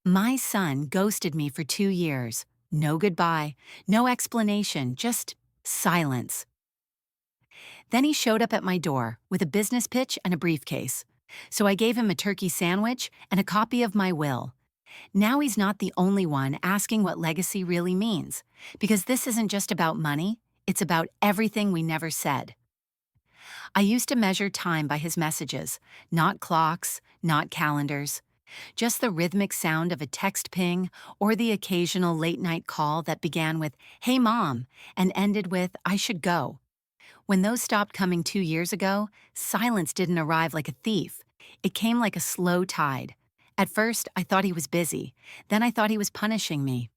My son ghosted me for 2 years. No goodbye, no explanation, just silence. Then he showed up at my door with a business pitch and a briefcase. So I gave him a turkey sandwich and a copy of my will. Now he's not the only one asking what legacy really means, because this isn't just about money, it's about everything we never said. I used to measure time by his messages, not clocks, not calendars. Just the rhythmic sound of a text ping or the occasional late-night call that began with, "Hey Mom," and ended with, "I should go." When those stopped coming 2 years ago, silence didn't arrive like a thief. It came like a slow tide. At first, I thought he was busy. Then I thought he was punishing me.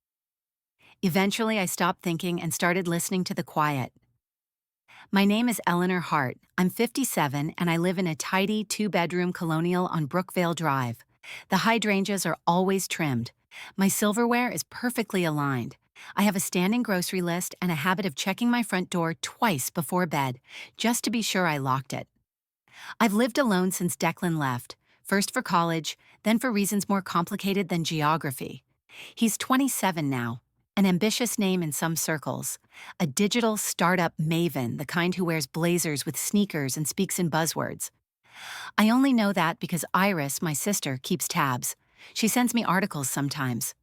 Eventually, I stopped thinking and started listening to the quiet. My name is Eleanor Hart. I'm 57 and I live in a tidy 2-bedroom colonial on Brookvale Drive. The hydrangeas are always trimmed. My silverware is perfectly aligned. I have a standing grocery list and a habit of checking my front door twice before bed, just to be sure I locked it. I've lived alone since Declan left, first for college, then for reasons more complicated than geography. He's 27 now, an ambitious name in some circles, a digital startup maven, the kind who wears blazers with sneakers and speaks in buzzwords. I only know that because Iris, my sister, keeps tabs. She sends me articles sometimes.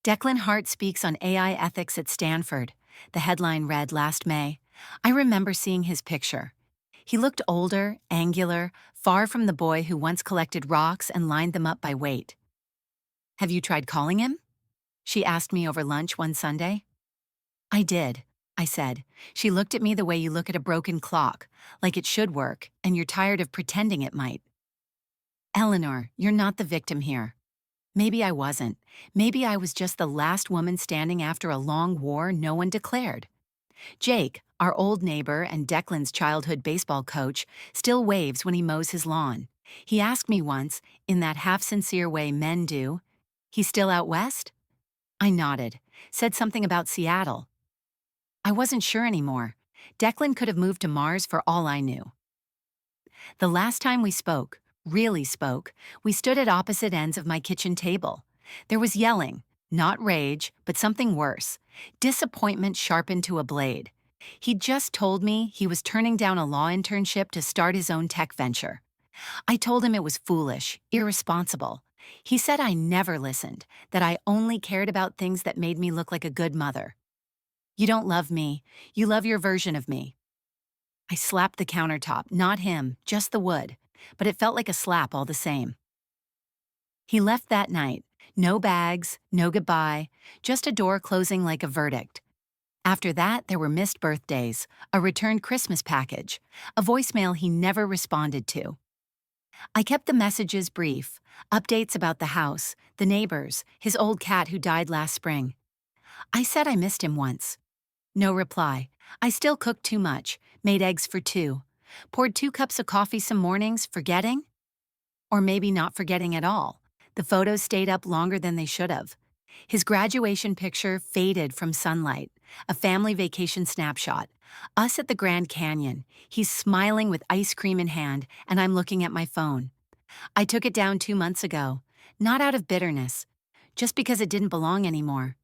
Declan Hart speaks on AI ethics at Stanford. The headline read last May. I remember seeing his picture. He looked older, angular, far from the boy who once collected rocks and lined them up by weight. "Have you tried calling him?" she asked me over lunch one Sunday. "I did," I said. She looked at me the way you look at a broken clock, like it should work, and you're tired of pretending it might. "Eleanor, you're not the victim here." Maybe I wasn't. Maybe I was just the last woman standing after a long war no one declared. Jake, our old neighbor and Declan's childhood baseball coach, still waves when he mows his lawn. He asked me once, in that half-sincere way men do, "He's still out west?" I nodded, said something about Seattle. I wasn't sure anymore. Declan could have moved to Mars for all I knew. The last time we spoke, really spoke, we stood at opposite ends of my kitchen table. There was yelling, not rage, but something worse. Disappointment sharpened to a blade. He'd just told me he was turning down a law internship to start his own tech venture. I told him it was foolish, irresponsible. He said I never listened, that I only cared about things that made me look like a good mother. "You don't love me, you love your version of me." I slapped the countertop, not him, just the wood, but it felt like a slap all the same. He left that night. No bags, no goodbye, just a door closing like a verdict. After that, there were missed birthdays, a returned Christmas package, a voicemail he never responded to. I kept the messages brief, updates about the house, the neighbors, his old cat who died last spring. I said I missed him once. No reply. I still cooked too much, made eggs for two, poured 2 cups of coffee some mornings, forgetting? Or maybe not forgetting at all. The photos stayed up longer than they should have. His graduation picture faded from sunlight, a family vacation snapshot. Us at the Grand Canyon. He's smiling with ice cream in hand, and I'm looking at my phone. I took it down 2 months ago, not out of bitterness, just because it didn't belong anymore.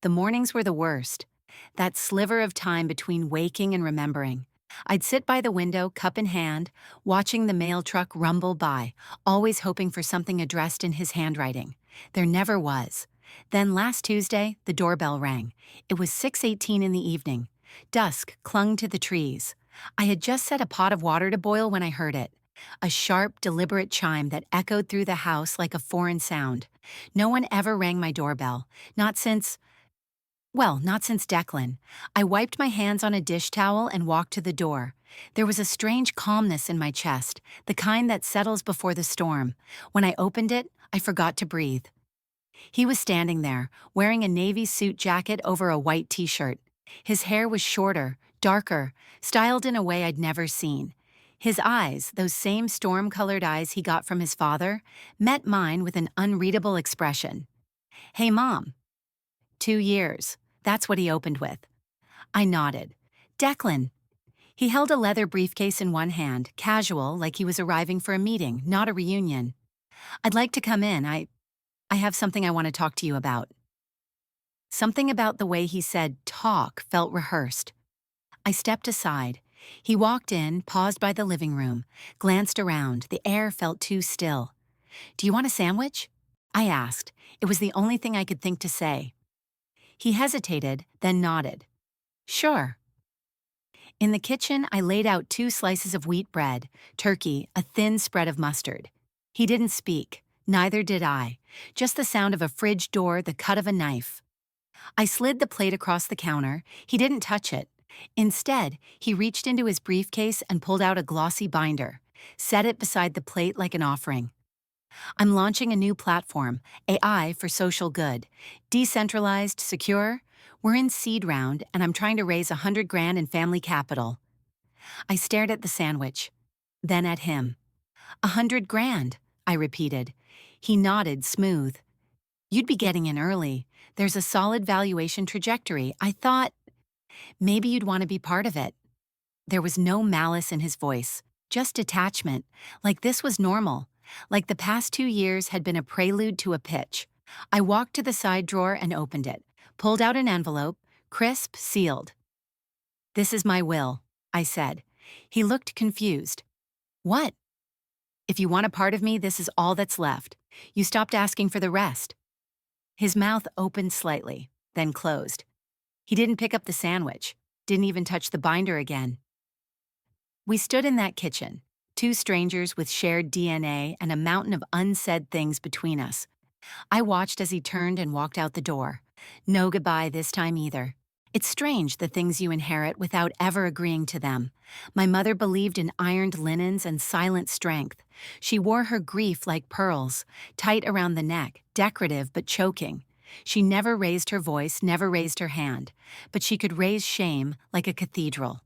The mornings were the worst. That sliver of time between waking and remembering. I'd sit by the window, cup in hand, watching the mail truck rumble by, always hoping for something addressed in his handwriting. There never was. Then last Tuesday, the doorbell rang. It was 6:18 in the evening. Dusk clung to the trees. I had just set a pot of water to boil when I heard it. A sharp, deliberate chime that echoed through the house like a foreign sound. No one ever rang my doorbell, not since Declan. I wiped my hands on a dish towel and walked to the door. There was a strange calmness in my chest, the kind that settles before the storm. When I opened it, I forgot to breathe. He was standing there, wearing a navy suit jacket over a white t-shirt. His hair was shorter, darker, styled in a way I'd never seen. His eyes, those same storm-colored eyes he got from his father, met mine with an unreadable expression. "Hey, Mom." 2 years. That's what he opened with. I nodded. "Declan." He held a leather briefcase in one hand, casual, like he was arriving for a meeting, not a reunion. "I'd like to come in. I I have something I want to talk to you about. Something about the way he said talk felt rehearsed. I stepped aside. He walked in, paused by the living room, glanced around. The air felt too still. Do you want a sandwich? I asked. It was the only thing I could think to say. He hesitated, then nodded. Sure. In the kitchen, I laid out 2 slices of wheat bread, turkey, a thin spread of mustard. He didn't speak. Neither did I. Just the sound of a fridge door, the cut of a knife. I slid the plate across the counter. He didn't touch it. Instead, he reached into his briefcase and pulled out a glossy binder, set it beside the plate like an offering. I'm launching a new platform, AI for social good. Decentralized, secure. We're in seed round, and I'm trying to raise 100 grand in family capital. I stared at the sandwich, then at him. 100 grand, I repeated. He nodded, smooth. You'd be getting in early. There's a solid valuation trajectory. I thought maybe you'd want to be part of it. There was no malice in his voice, just detachment, like this was normal, like the past 2 years had been a prelude to a pitch. I walked to the side drawer and opened it, pulled out an envelope, crisp, sealed. This is my will, I said. He looked confused. What? If you want a part of me, this is all that's left. You stopped asking for the rest. His mouth opened slightly, then closed. He didn't pick up the sandwich, didn't even touch the binder again. We stood in that kitchen, 2 strangers with shared DNA and a mountain of unsaid things between us. I watched as he turned and walked out the door. No goodbye this time either. It's strange the things you inherit without ever agreeing to them. My mother believed in ironed linens and silent strength. She wore her grief like pearls, tight around the neck, decorative but choking. She never raised her voice, never raised her hand, but she could raise shame like a cathedral.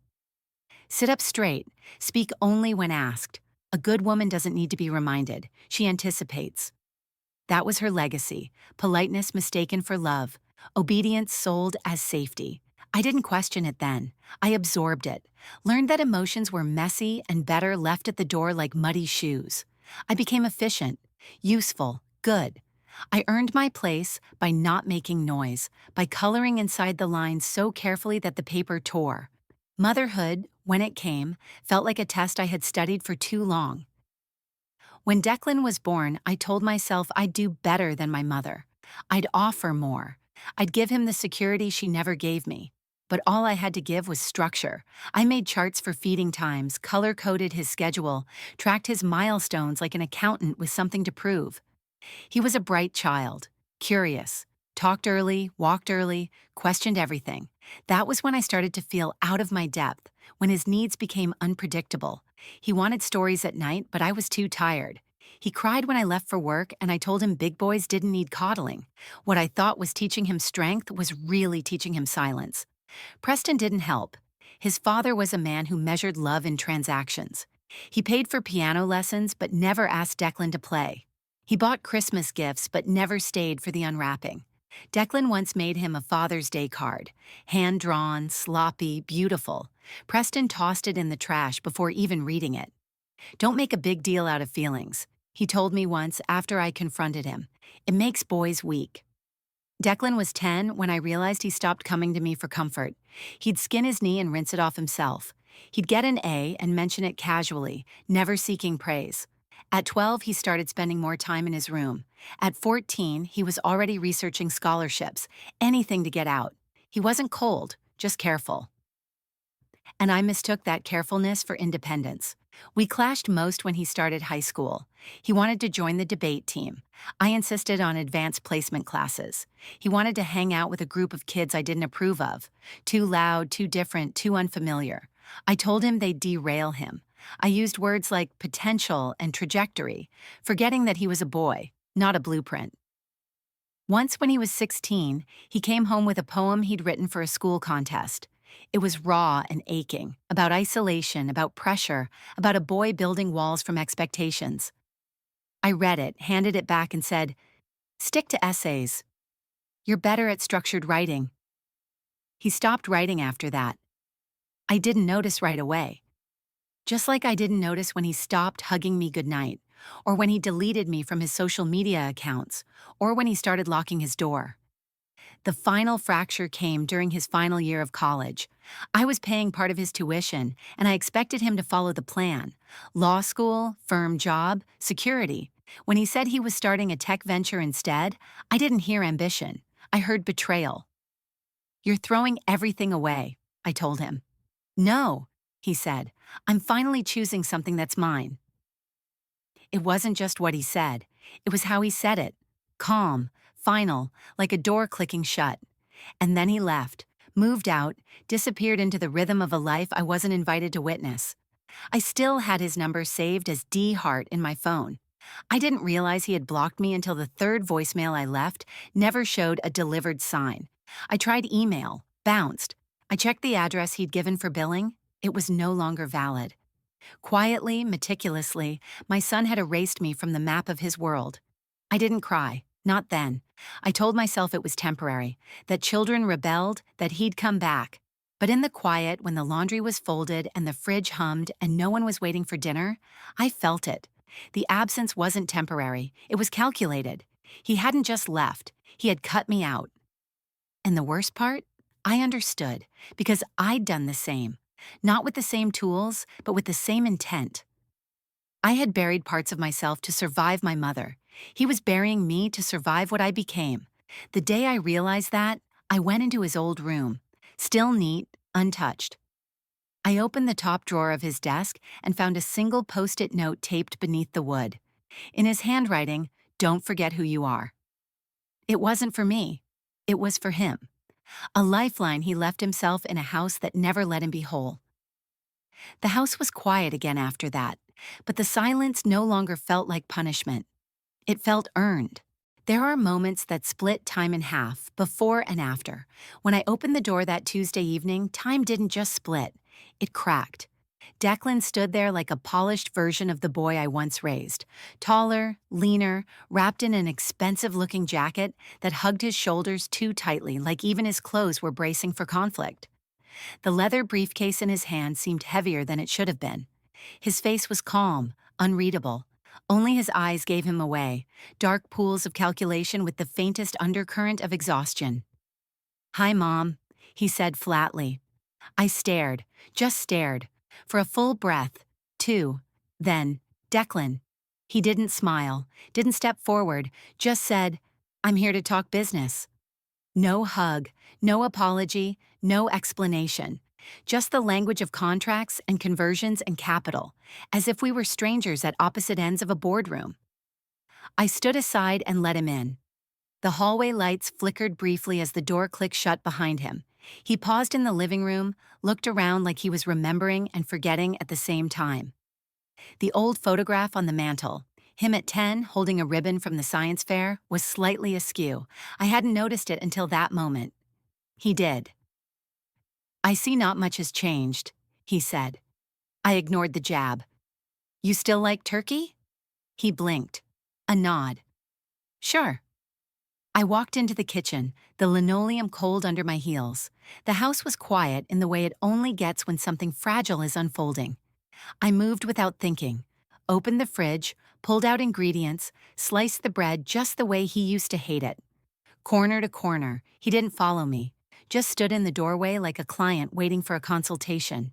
Sit up straight, speak only when asked. A good woman doesn't need to be reminded, she anticipates. That was her legacy, politeness mistaken for love, obedience sold as safety. I didn't question it then. I absorbed it, learned that emotions were messy and better left at the door like muddy shoes. I became efficient, useful, good. I earned my place by not making noise, by coloring inside the lines so carefully that the paper tore. Motherhood, when it came, felt like a test I had studied for too long. When Declan was born, I told myself I'd do better than my mother. I'd offer more. I'd give him the security she never gave me. But all I had to give was structure. I made charts for feeding times, color-coded his schedule, tracked his milestones like an accountant with something to prove. He was a bright child, curious, talked early, walked early, questioned everything. That was when I started to feel out of my depth, when his needs became unpredictable. He wanted stories at night, but I was too tired. He cried when I left for work, and I told him big boys didn't need coddling. What I thought was teaching him strength was really teaching him silence. Preston didn't help. His father was a man who measured love in transactions. He paid for piano lessons, but never asked Declan to play. He bought Christmas gifts, but never stayed for the unwrapping. Declan once made him a Father's Day card. Hand-drawn, sloppy, beautiful. Preston tossed it in the trash before even reading it. Don't make a big deal out of feelings, he told me once after I confronted him. It makes boys weak. Declan was 10 when I realized he stopped coming to me for comfort. He'd skin his knee and rinse it off himself. He'd get an A and mention it casually, never seeking praise. At 12, he started spending more time in his room. At 14, he was already researching scholarships, anything to get out. He wasn't cold, just careful. And I mistook that carefulness for independence. We clashed most when he started high school. He wanted to join the debate team. I insisted on advanced placement classes. He wanted to hang out with a group of kids I didn't approve of. Too loud, too different, too unfamiliar. I told him they'd derail him. I used words like potential and trajectory, forgetting that he was a boy, not a blueprint. Once when he was 16, he came home with a poem he'd written for a school contest. It was raw and aching, about isolation, about pressure, about a boy building walls from expectations. I read it, handed it back, and said, "Stick to essays. You're better at structured writing." He stopped writing after that. I didn't notice right away. Just like I didn't notice when he stopped hugging me goodnight, or when he deleted me from his social media accounts, or when he started locking his door. The final fracture came during his final year of college. I was paying part of his tuition, and I expected him to follow the plan: law school, firm job, security. When he said he was starting a tech venture instead, I didn't hear ambition. I heard betrayal. "You're throwing everything away," I told him. "No," he said. "I'm finally choosing something that's mine." It wasn't just what he said, it was how he said it. Calm, final, like a door clicking shut. And then he left, moved out, disappeared into the rhythm of a life I wasn't invited to witness. I still had his number saved as D. Hart in my phone. I didn't realize he had blocked me until the third voicemail I left never showed a delivered sign. I tried email, bounced. I checked the address he'd given for billing. It was no longer valid. Quietly, meticulously, my son had erased me from the map of his world. I didn't cry, not then. I told myself it was temporary, that children rebelled, that he'd come back. But in the quiet, when the laundry was folded and the fridge hummed and no one was waiting for dinner, I felt it. The absence wasn't temporary, it was calculated. He hadn't just left, he had cut me out. And the worst part? I understood, because I'd done the same. Not with the same tools, but with the same intent. I had buried parts of myself to survive my mother. He was burying me to survive what I became. The day I realized that, I went into his old room, still neat, untouched. I opened the top drawer of his desk and found a single post-it note taped beneath the wood. In his handwriting, "Don't forget who you are." It wasn't for me. It was for him. A lifeline he left himself in a house that never let him be whole. The house was quiet again after that, but the silence no longer felt like punishment. It felt earned. There are moments that split time in half, before and after. When I opened the door that Tuesday evening, time didn't just split. It cracked. Declan stood there like a polished version of the boy I once raised. Taller, leaner, wrapped in an expensive-looking jacket that hugged his shoulders too tightly, like even his clothes were bracing for conflict. The leather briefcase in his hand seemed heavier than it should have been. His face was calm, unreadable. Only his eyes gave him away, dark pools of calculation with the faintest undercurrent of exhaustion. "Hi, Mom," he said flatly. I stared, just stared, for a full breath, two. Then, "Declan." He didn't smile, didn't step forward, just said, "I'm here to talk business." No hug, no apology, no explanation. Just the language of contracts and conversions and capital, as if we were strangers at opposite ends of a boardroom. I stood aside and let him in. The hallway lights flickered briefly as the door clicked shut behind him. He paused in the living room, looked around like he was remembering and forgetting at the same time. The old photograph on the mantel, him at 10 holding a ribbon from the science fair, was slightly askew. I hadn't noticed it until that moment. He did. "I see not much has changed," he said. I ignored the jab. "You still like turkey?" He blinked. A nod. "Sure." I walked into the kitchen, the linoleum cold under my heels. The house was quiet in the way it only gets when something fragile is unfolding. I moved without thinking, opened the fridge, pulled out ingredients, sliced the bread just the way he used to hate it. Corner to corner, he didn't follow me, just stood in the doorway like a client waiting for a consultation.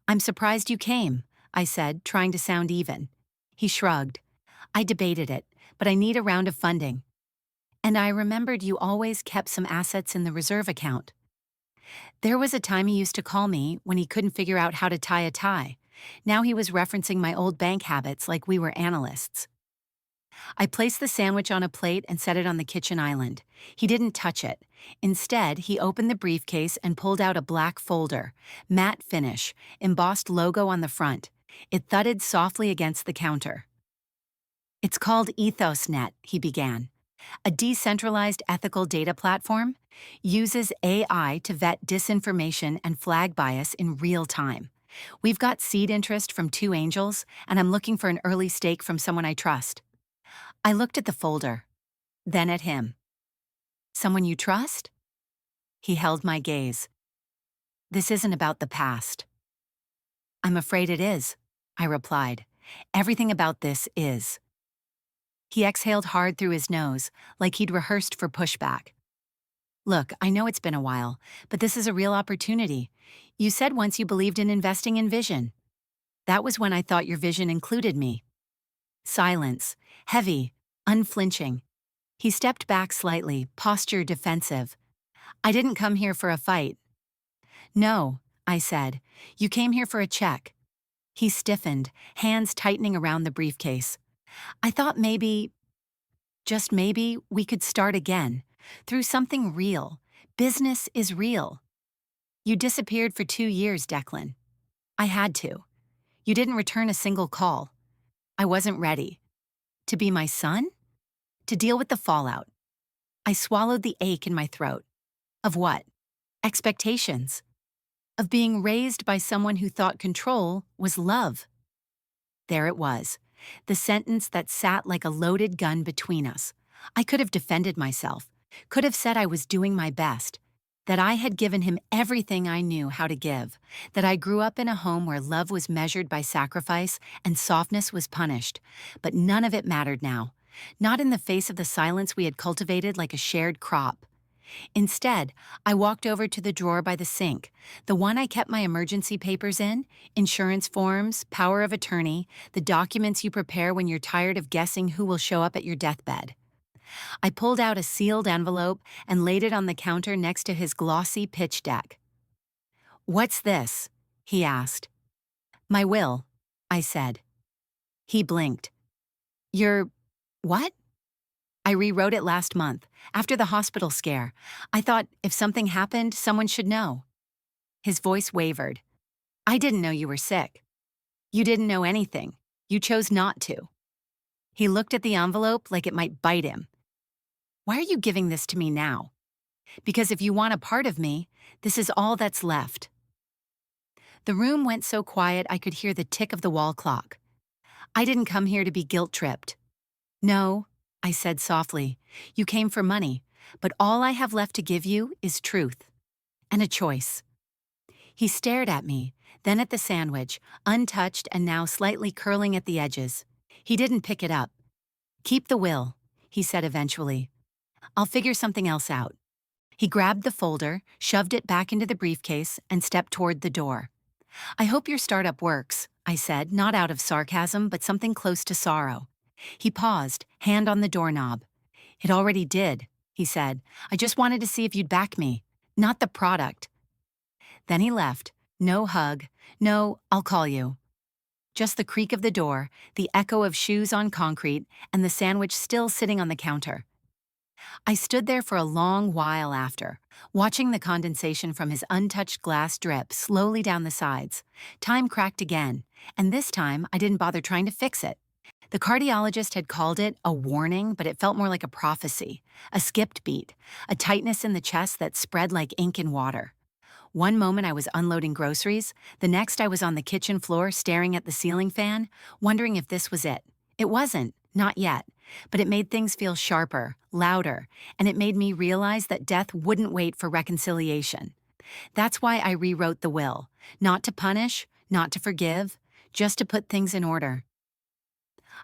"I'm surprised you came," I said, trying to sound even. He shrugged. "I debated it, but I need a round of funding. And I remembered you always kept some assets in the reserve account." There was a time he used to call me when he couldn't figure out how to tie a tie. Now he was referencing my old bank habits like we were analysts. I placed the sandwich on a plate and set it on the kitchen island. He didn't touch it. Instead, he opened the briefcase and pulled out a black folder, matte finish, embossed logo on the front. It thudded softly against the counter. "It's called EthosNet," he began. "A decentralized ethical data platform, uses AI to vet disinformation and flag bias in real time. We've got seed interest from 2 angels, and I'm looking for an early stake from someone I trust." I looked at the folder, then at him. "Someone you trust?" He held my gaze. "This isn't about the past." "I'm afraid it is," I replied. Everything about this is. He exhaled hard through his nose, like he'd rehearsed for pushback. Look, I know it's been a while, but this is a real opportunity. You said once you believed in investing in vision. That was when I thought your vision included me. Silence, heavy, unflinching. He stepped back slightly, posture defensive. I didn't come here for a fight. No, I said. You came here for a check. He stiffened, hands tightening around the briefcase. I thought maybe, just maybe, we could start again. Through something real. Business is real. You disappeared for 2 years, Declan. I had to. You didn't return a single call. I wasn't ready. To be my son? To deal with the fallout. I swallowed the ache in my throat. Of what? Expectations. Of being raised by someone who thought control was love. There it was, the sentence that sat like a loaded gun between us. I could have defended myself, could have said I was doing my best, that I had given him everything I knew how to give, that I grew up in a home where love was measured by sacrifice and softness was punished. But none of it mattered now, not in the face of the silence we had cultivated like a shared crop. Instead, I walked over to the drawer by the sink, the one I kept my emergency papers in, insurance forms, power of attorney, the documents you prepare when you're tired of guessing who will show up at your deathbed. I pulled out a sealed envelope and laid it on the counter next to his glossy pitch deck. "What's this?" he asked. "My will," I said. He blinked. "Your what?" I rewrote it last month, after the hospital scare. I thought if something happened, someone should know. His voice wavered. "I didn't know you were sick. You didn't know anything. You chose not to." He looked at the envelope like it might bite him. "Why are you giving this to me now?" "Because if you want a part of me, this is all that's left." The room went so quiet I could hear the tick of the wall clock. I didn't come here to be guilt-tripped. "No," I said softly, "you came for money, but all I have left to give you is truth. And a choice." He stared at me, then at the sandwich, untouched and now slightly curling at the edges. He didn't pick it up. "Keep the will," he said eventually. "I'll figure something else out." He grabbed the folder, shoved it back into the briefcase, and stepped toward the door. "I hope your startup works," I said, not out of sarcasm, but something close to sorrow. He paused, hand on the doorknob. "It already did," he said. "I just wanted to see if you'd back me, not the product." Then he left. No hug, no "I'll call you." Just the creak of the door, the echo of shoes on concrete, and the sandwich still sitting on the counter. I stood there for a long while after, watching the condensation from his untouched glass drip slowly down the sides. Time cracked again, and this time I didn't bother trying to fix it. The cardiologist had called it a warning, but it felt more like a prophecy, a skipped beat, a tightness in the chest that spread like ink in water. One moment I was unloading groceries, the next I was on the kitchen floor staring at the ceiling fan, wondering if this was it. It wasn't, not yet, but it made things feel sharper, louder, and it made me realize that death wouldn't wait for reconciliation. That's why I rewrote the will, not to punish, not to forgive, just to put things in order.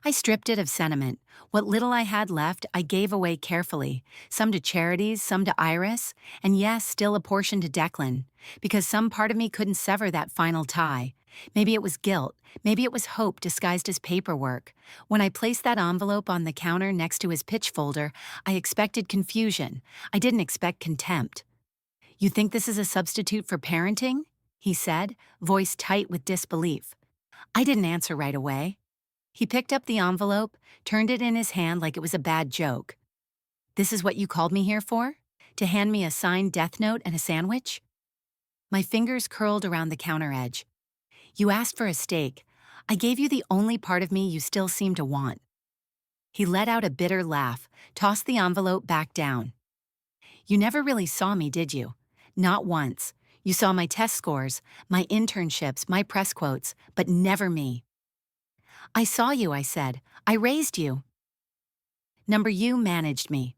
I stripped it of sentiment. What little I had left, I gave away carefully, some to charities, some to Iris, and yes, still a portion to Declan, because some part of me couldn't sever that final tie. Maybe it was guilt, maybe it was hope disguised as paperwork. When I placed that envelope on the counter next to his pitch folder, I expected confusion. I didn't expect contempt. "You think this is a substitute for parenting?" he said, voice tight with disbelief. I didn't answer right away. He picked up the envelope, turned it in his hand like it was a bad joke. "This is what you called me here for? To hand me a signed death note and a sandwich?" My fingers curled around the counter edge. "You asked for a steak. I gave you the only part of me you still seem to want." He let out a bitter laugh, tossed the envelope back down. "You never really saw me, did you? Not once. You saw my test scores, my internships, my press quotes, but never me." "I saw you," I said. "I raised you." "Number you managed me."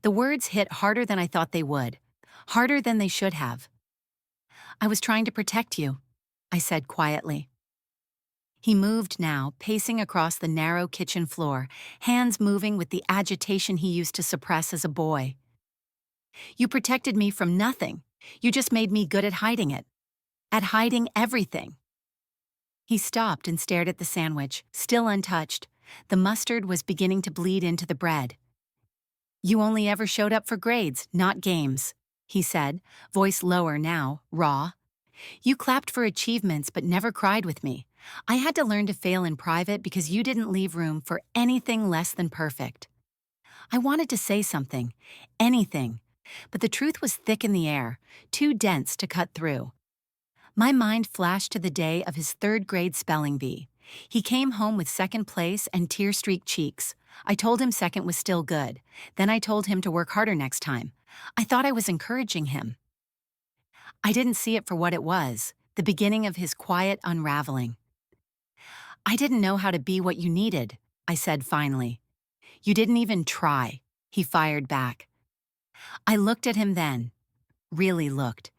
The words hit harder than I thought they would, harder than they should have. "I was trying to protect you," I said quietly. He moved now, pacing across the narrow kitchen floor, hands moving with the agitation he used to suppress as a boy. You protected me from nothing. You just made me good at hiding it. At hiding everything. He stopped and stared at the sandwich, still untouched. The mustard was beginning to bleed into the bread. You only ever showed up for grades, not games, he said, voice lower now, raw. You clapped for achievements but never cried with me. I had to learn to fail in private because you didn't leave room for anything less than perfect. I wanted to say something, anything, but the truth was thick in the air, too dense to cut through. My mind flashed to the day of his third-grade spelling bee. He came home with second place and tear-streaked cheeks. I told him second was still good. Then I told him to work harder next time. I thought I was encouraging him. I didn't see it for what it was, the beginning of his quiet unraveling. I didn't know how to be what you needed, I said finally. You didn't even try, he fired back. I looked at him then, really looked.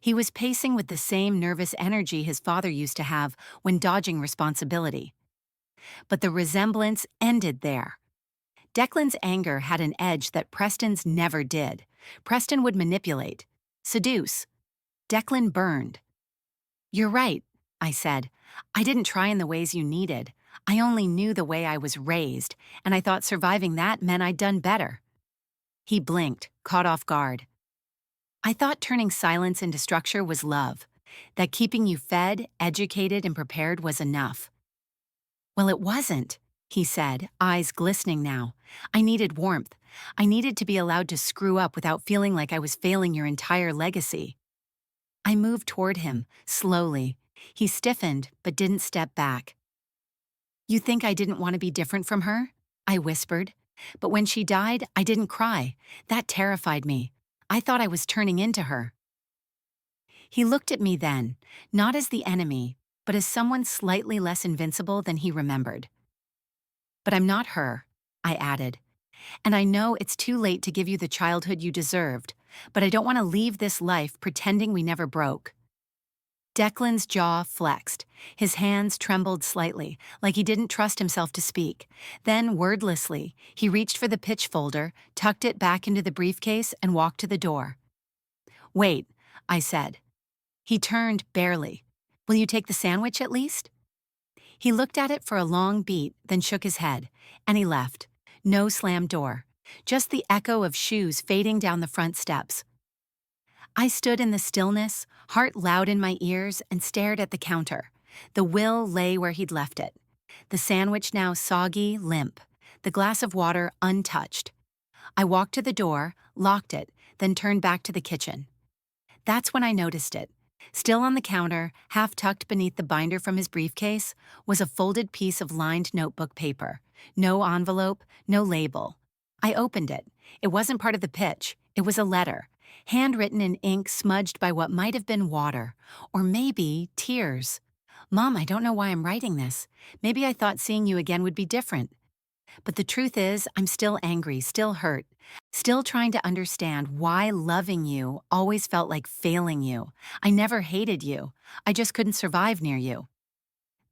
He was pacing with the same nervous energy his father used to have when dodging responsibility. But the resemblance ended there. Declan's anger had an edge that Preston's never did. Preston would manipulate, seduce. Declan burned. You're right, I said. I didn't try in the ways you needed. I only knew the way I was raised, and I thought surviving that meant I'd done better. He blinked, caught off guard. I thought turning silence into structure was love, that keeping you fed, educated, and prepared was enough. Well, it wasn't, he said, eyes glistening now. I needed warmth. I needed to be allowed to screw up without feeling like I was failing your entire legacy. I moved toward him, slowly. He stiffened, but didn't step back. You think I didn't want to be different from her? I whispered. But when she died, I didn't cry. That terrified me. I thought I was turning into her. He looked at me then, not as the enemy, but as someone slightly less invincible than he remembered. But I'm not her, I added. And I know it's too late to give you the childhood you deserved, but I don't want to leave this life pretending we never broke. Declan's jaw flexed. His hands trembled slightly, like he didn't trust himself to speak. Then, wordlessly, he reached for the pitch folder, tucked it back into the briefcase, and walked to the door. Wait, I said. He turned barely. Will you take the sandwich at least? He looked at it for a long beat, then shook his head, and he left. No slammed door. Just the echo of shoes fading down the front steps. I stood in the stillness, heart loud in my ears, and stared at the counter. The will lay where he'd left it. The sandwich now soggy, limp. The glass of water untouched. I walked to the door, locked it, then turned back to the kitchen. That's when I noticed it. Still on the counter, half tucked beneath the binder from his briefcase, was a folded piece of lined notebook paper. No envelope, no label. I opened it. It wasn't part of the pitch. It was a letter. Handwritten in ink smudged by what might have been water, or maybe tears. Mom, I don't know why I'm writing this. Maybe I thought seeing you again would be different. But the truth is, I'm still angry, still hurt, still trying to understand why loving you always felt like failing you. I never hated you. I just couldn't survive near you.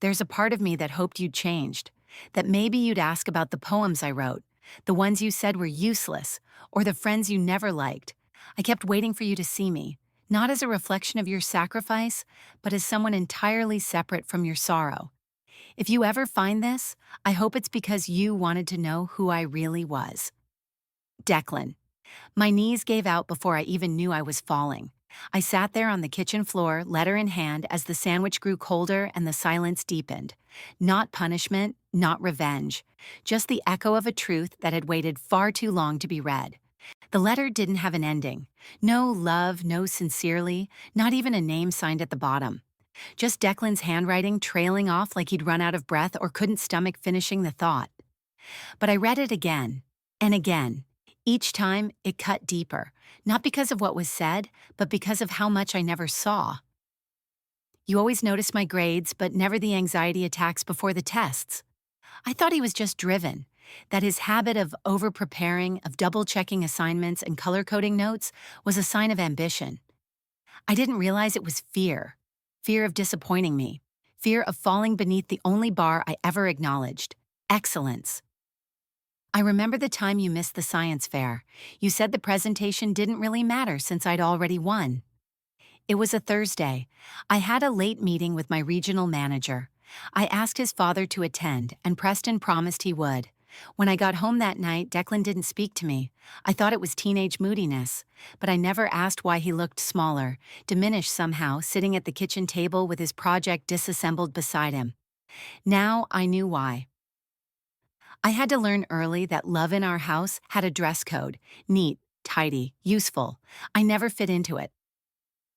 There's a part of me that hoped you'd changed, that maybe you'd ask about the poems I wrote, the ones you said were useless, or the friends you never liked. I kept waiting for you to see me, not as a reflection of your sacrifice, but as someone entirely separate from your sorrow. If you ever find this, I hope it's because you wanted to know who I really was. Declan. My knees gave out before I even knew I was falling. I sat there on the kitchen floor, letter in hand, as the sandwich grew colder and the silence deepened. Not punishment, not revenge, just the echo of a truth that had waited far too long to be read. The letter didn't have an ending. No love, no sincerely, not even a name signed at the bottom. Just Declan's handwriting trailing off like he'd run out of breath or couldn't stomach finishing the thought. But I read it again, and again. Each time, it cut deeper, not because of what was said, but because of how much I never saw. You always noticed my grades, but never the anxiety attacks before the tests. I thought he was just driven, that his habit of over-preparing, of double-checking assignments and color-coding notes was a sign of ambition. I didn't realize it was fear. Fear of disappointing me, fear of falling beneath the only bar I ever acknowledged: excellence. I remember the time you missed the science fair. You said the presentation didn't really matter since I'd already won. It was a Thursday. I had a late meeting with my regional manager. I asked his father to attend, and Preston promised he would. When I got home that night, Declan didn't speak to me. I thought it was teenage moodiness, but I never asked why he looked smaller, diminished somehow, sitting at the kitchen table with his project disassembled beside him. Now I knew why. I had to learn early that love in our house had a dress code: neat, tidy, useful. I never fit into it.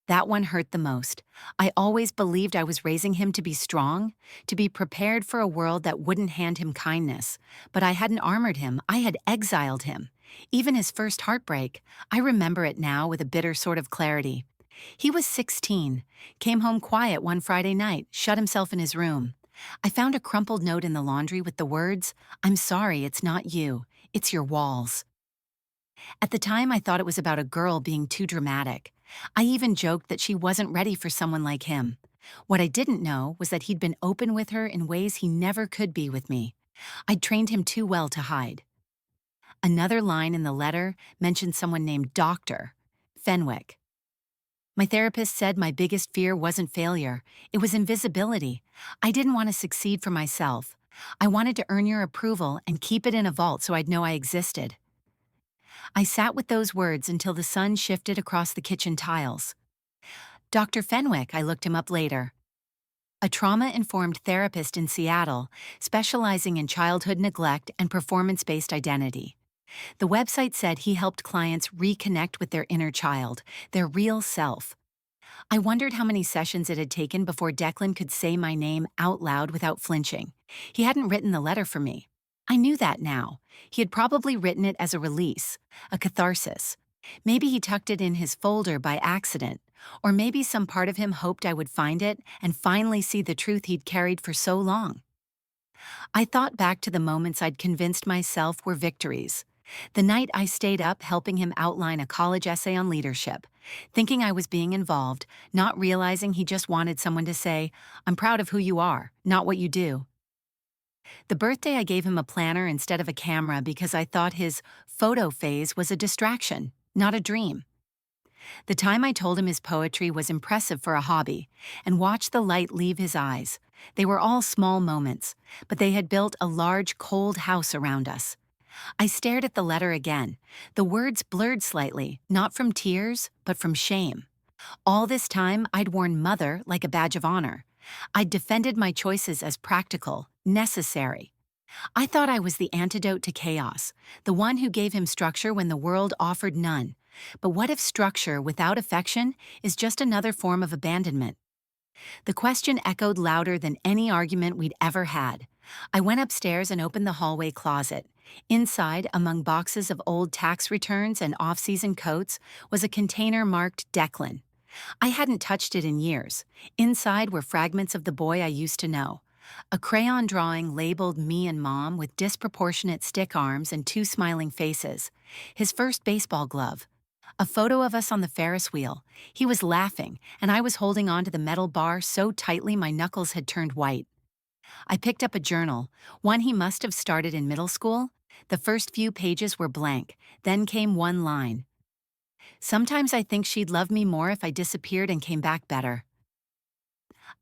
That one hurt the most. I always believed I was raising him to be strong, to be prepared for a world that wouldn't hand him kindness. But I hadn't armored him, I had exiled him. Even his first heartbreak, I remember it now with a bitter sort of clarity. He was 16, came home quiet one Friday night, shut himself in his room. I found a crumpled note in the laundry with the words, "I'm sorry, it's not you, it's your walls." At the time, I thought it was about a girl being too dramatic. I even joked that she wasn't ready for someone like him. What I didn't know was that he'd been open with her in ways he never could be with me. I'd trained him too well to hide. Another line in the letter mentioned someone named Dr. Fenwick. My therapist said my biggest fear wasn't failure, it was invisibility. I didn't want to succeed for myself. I wanted to earn your approval and keep it in a vault so I'd know I existed. I sat with those words until the sun shifted across the kitchen tiles. Dr. Fenwick, I looked him up later. A trauma-informed therapist in Seattle, specializing in childhood neglect and performance-based identity. The website said he helped clients reconnect with their inner child, their real self. I wondered how many sessions it had taken before Declan could say my name out loud without flinching. He hadn't written the letter for me. I knew that now. He had probably written it as a release, a catharsis. Maybe he tucked it in his folder by accident, or maybe some part of him hoped I would find it and finally see the truth he'd carried for so long. I thought back to the moments I'd convinced myself were victories. The night I stayed up helping him outline a college essay on leadership, thinking I was being involved, not realizing he just wanted someone to say, "I'm proud of who you are, not what you do." The birthday I gave him a planner instead of a camera because I thought his photo phase was a distraction, not a dream. The time I told him his poetry was impressive for a hobby, and watched the light leave his eyes. They were all small moments, but they had built a large, cold house around us. I stared at the letter again. The words blurred slightly, not from tears, but from shame. All this time, I'd worn mother like a badge of honor. I'd defended my choices as practical, necessary. I thought I was the antidote to chaos, the one who gave him structure when the world offered none. But what if structure without affection is just another form of abandonment? The question echoed louder than any argument we'd ever had. I went upstairs and opened the hallway closet. Inside, among boxes of old tax returns and off-season coats, was a container marked Declan. I hadn't touched it in years. Inside were fragments of the boy I used to know. A crayon drawing labeled me and Mom with disproportionate stick arms and two smiling faces. His first baseball glove. A photo of us on the Ferris wheel. He was laughing, and I was holding onto the metal bar so tightly my knuckles had turned white. I picked up a journal, one he must have started in middle school. The first few pages were blank, then came one line. "Sometimes I think she'd love me more if I disappeared and came back better."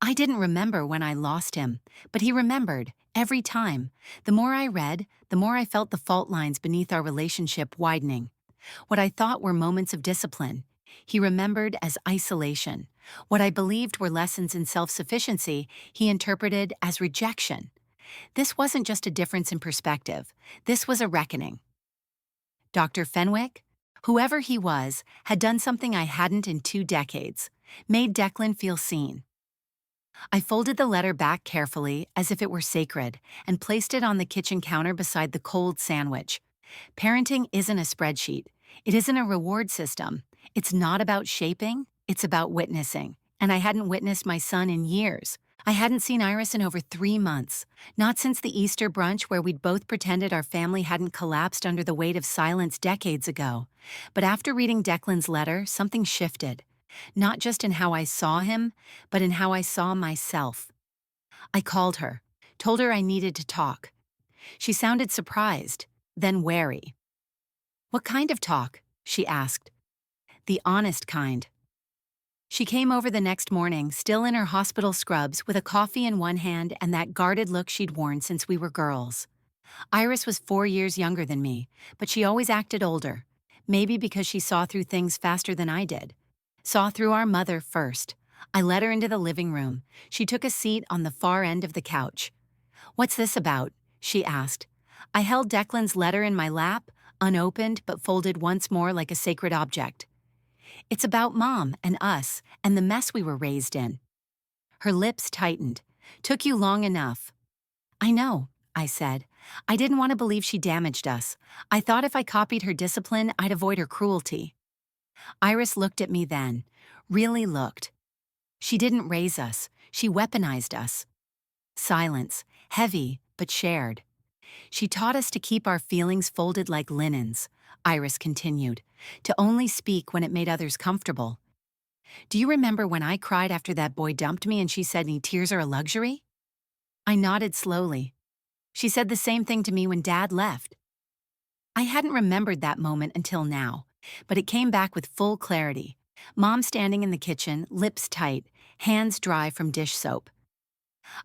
I didn't remember when I lost him, but he remembered, every time. The more I read, the more I felt the fault lines beneath our relationship widening. What I thought were moments of discipline, he remembered as isolation. What I believed were lessons in self-sufficiency, he interpreted as rejection. This wasn't just a difference in perspective. This was a reckoning. Dr. Fenwick, whoever he was, had done something I hadn't in 2 decades, made Declan feel seen. I folded the letter back carefully, as if it were sacred, and placed it on the kitchen counter beside the cold sandwich. Parenting isn't a spreadsheet. It isn't a reward system. It's not about shaping, it's about witnessing. And I hadn't witnessed my son in years. I hadn't seen Iris in over 3 months. Not since the Easter brunch where we'd both pretended our family hadn't collapsed under the weight of silence decades ago. But after reading Declan's letter, something shifted. Not just in how I saw him, but in how I saw myself. I called her, told her I needed to talk. She sounded surprised, then wary. What kind of talk? She asked. The honest kind. She came over the next morning, still in her hospital scrubs, with a coffee in one hand and that guarded look she'd worn since we were girls. Iris was 4 years younger than me, but she always acted older. Maybe because she saw through things faster than I did. Saw through our mother first. I led her into the living room. She took a seat on the far end of the couch. "What's this about?" she asked. I held Declan's letter in my lap, unopened but folded once more like a sacred object. "It's about Mom and us and the mess we were raised in." Her lips tightened. "Took you long enough." "I know," I said. "I didn't want to believe she damaged us. I thought if I copied her discipline, I'd avoid her cruelty." Iris looked at me then. Really looked. "She didn't raise us. She weaponized us." Silence, heavy but shared. "She taught us to keep our feelings folded like linens," Iris continued, "to only speak when it made others comfortable. Do you remember when I cried after that boy dumped me and she said tears are a luxury?" I nodded slowly. "She said the same thing to me when Dad left." I hadn't remembered that moment until now, but it came back with full clarity. Mom standing in the kitchen, lips tight, hands dry from dish soap.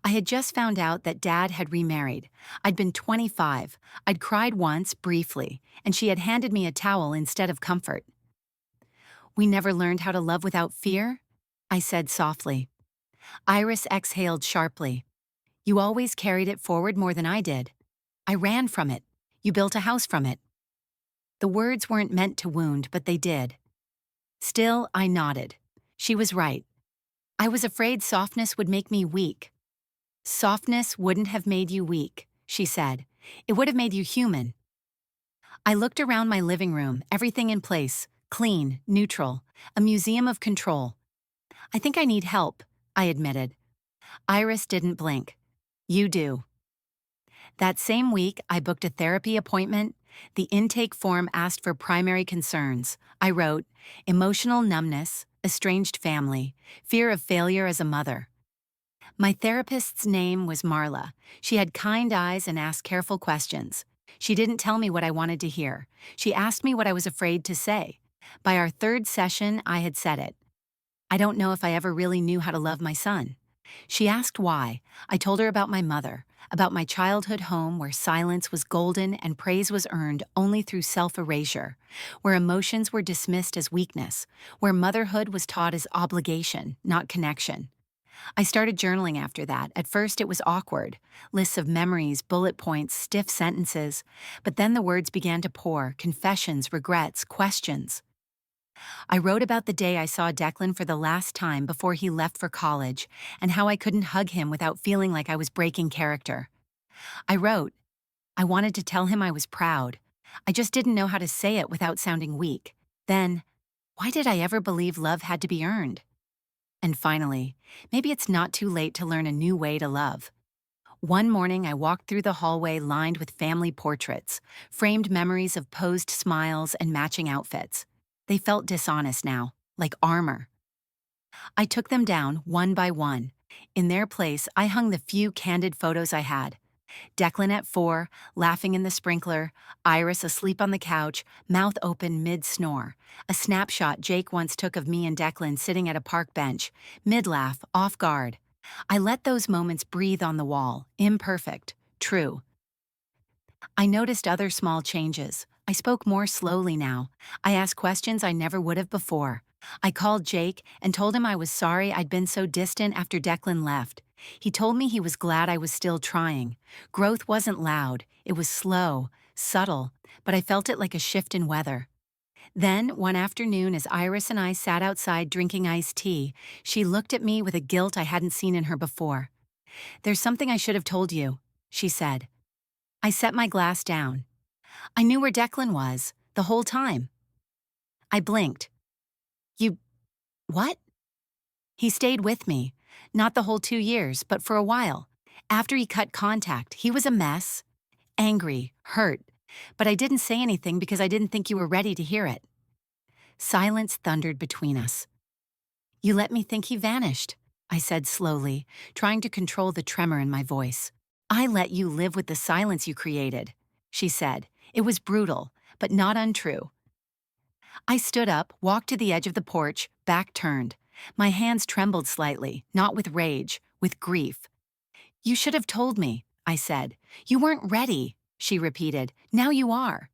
I had just found out that Dad had remarried. I'd been 25. I'd cried once, briefly, and she had handed me a towel instead of comfort. "We never learned how to love without fear?" I said softly. Iris exhaled sharply. "You always carried it forward more than I did. I ran from it. You built a house from it." The words weren't meant to wound, but they did. Still, I nodded. She was right. I was afraid softness would make me weak. "Softness wouldn't have made you weak," she said. "It would have made you human." I looked around my living room, everything in place, clean, neutral, a museum of control. "I think I need help," I admitted. Iris didn't blink. "You do." That same week, I booked a therapy appointment. The intake form asked for primary concerns. I wrote, emotional numbness, estranged family, fear of failure as a mother. My therapist's name was Marla. She had kind eyes and asked careful questions. She didn't tell me what I wanted to hear. She asked me what I was afraid to say. By our third session, I had said it. "I don't know if I ever really knew how to love my son." She asked why. I told her about my mother, about my childhood home where silence was golden and praise was earned only through self-erasure, where emotions were dismissed as weakness, where motherhood was taught as obligation, not connection. I started journaling after that. At first it was awkward. Lists of memories, bullet points, stiff sentences. But then the words began to pour, confessions, regrets, questions. I wrote about the day I saw Declan for the last time before he left for college, and how I couldn't hug him without feeling like I was breaking character. I wrote, I wanted to tell him I was proud. I just didn't know how to say it without sounding weak. Then, why did I ever believe love had to be earned? And finally, maybe it's not too late to learn a new way to love. One morning, I walked through the hallway lined with family portraits, framed memories of posed smiles and matching outfits. They felt dishonest now, like armor. I took them down one by one. In their place, I hung the few candid photos I had. Declan at 4, laughing in the sprinkler, Iris asleep on the couch, mouth open mid-snore. A snapshot Jake once took of me and Declan sitting at a park bench, mid-laugh, off guard. I let those moments breathe on the wall, imperfect, true. I noticed other small changes. I spoke more slowly now. I asked questions I never would have before. I called Jake and told him I was sorry I'd been so distant after Declan left. He told me he was glad I was still trying. Growth wasn't loud, it was slow, subtle, but I felt it like a shift in weather. Then, one afternoon, as Iris and I sat outside drinking iced tea, she looked at me with a guilt I hadn't seen in her before. "There's something I should have told you," she said. I set my glass down. "I knew where Declan was, the whole time." I blinked. "You... what?" "He stayed with me. Not the whole 2 years, but for a while. After he cut contact, he was a mess. Angry, hurt. But I didn't say anything because I didn't think you were ready to hear it." Silence thundered between us. "You let me think he vanished," I said slowly, trying to control the tremor in my voice. I let you live with the silence you created, she said. It was brutal, but not untrue. I stood up, walked to the edge of the porch, back turned. My hands trembled slightly, not with rage, with grief. You should have told me, I said. You weren't ready, she repeated. Now you are.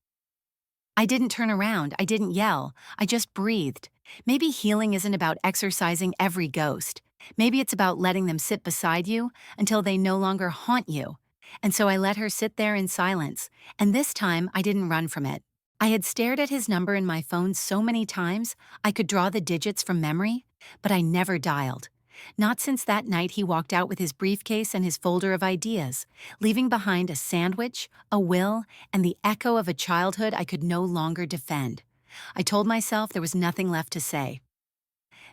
I didn't turn around, I didn't yell, I just breathed. Maybe healing isn't about exorcising every ghost. Maybe it's about letting them sit beside you until they no longer haunt you. And so I let her sit there in silence, and this time I didn't run from it. I had stared at his number in my phone so many times I could draw the digits from memory, but I never dialed. Not since that night he walked out with his briefcase and his folder of ideas, leaving behind a sandwich, a will, and the echo of a childhood I could no longer defend. I told myself there was nothing left to say.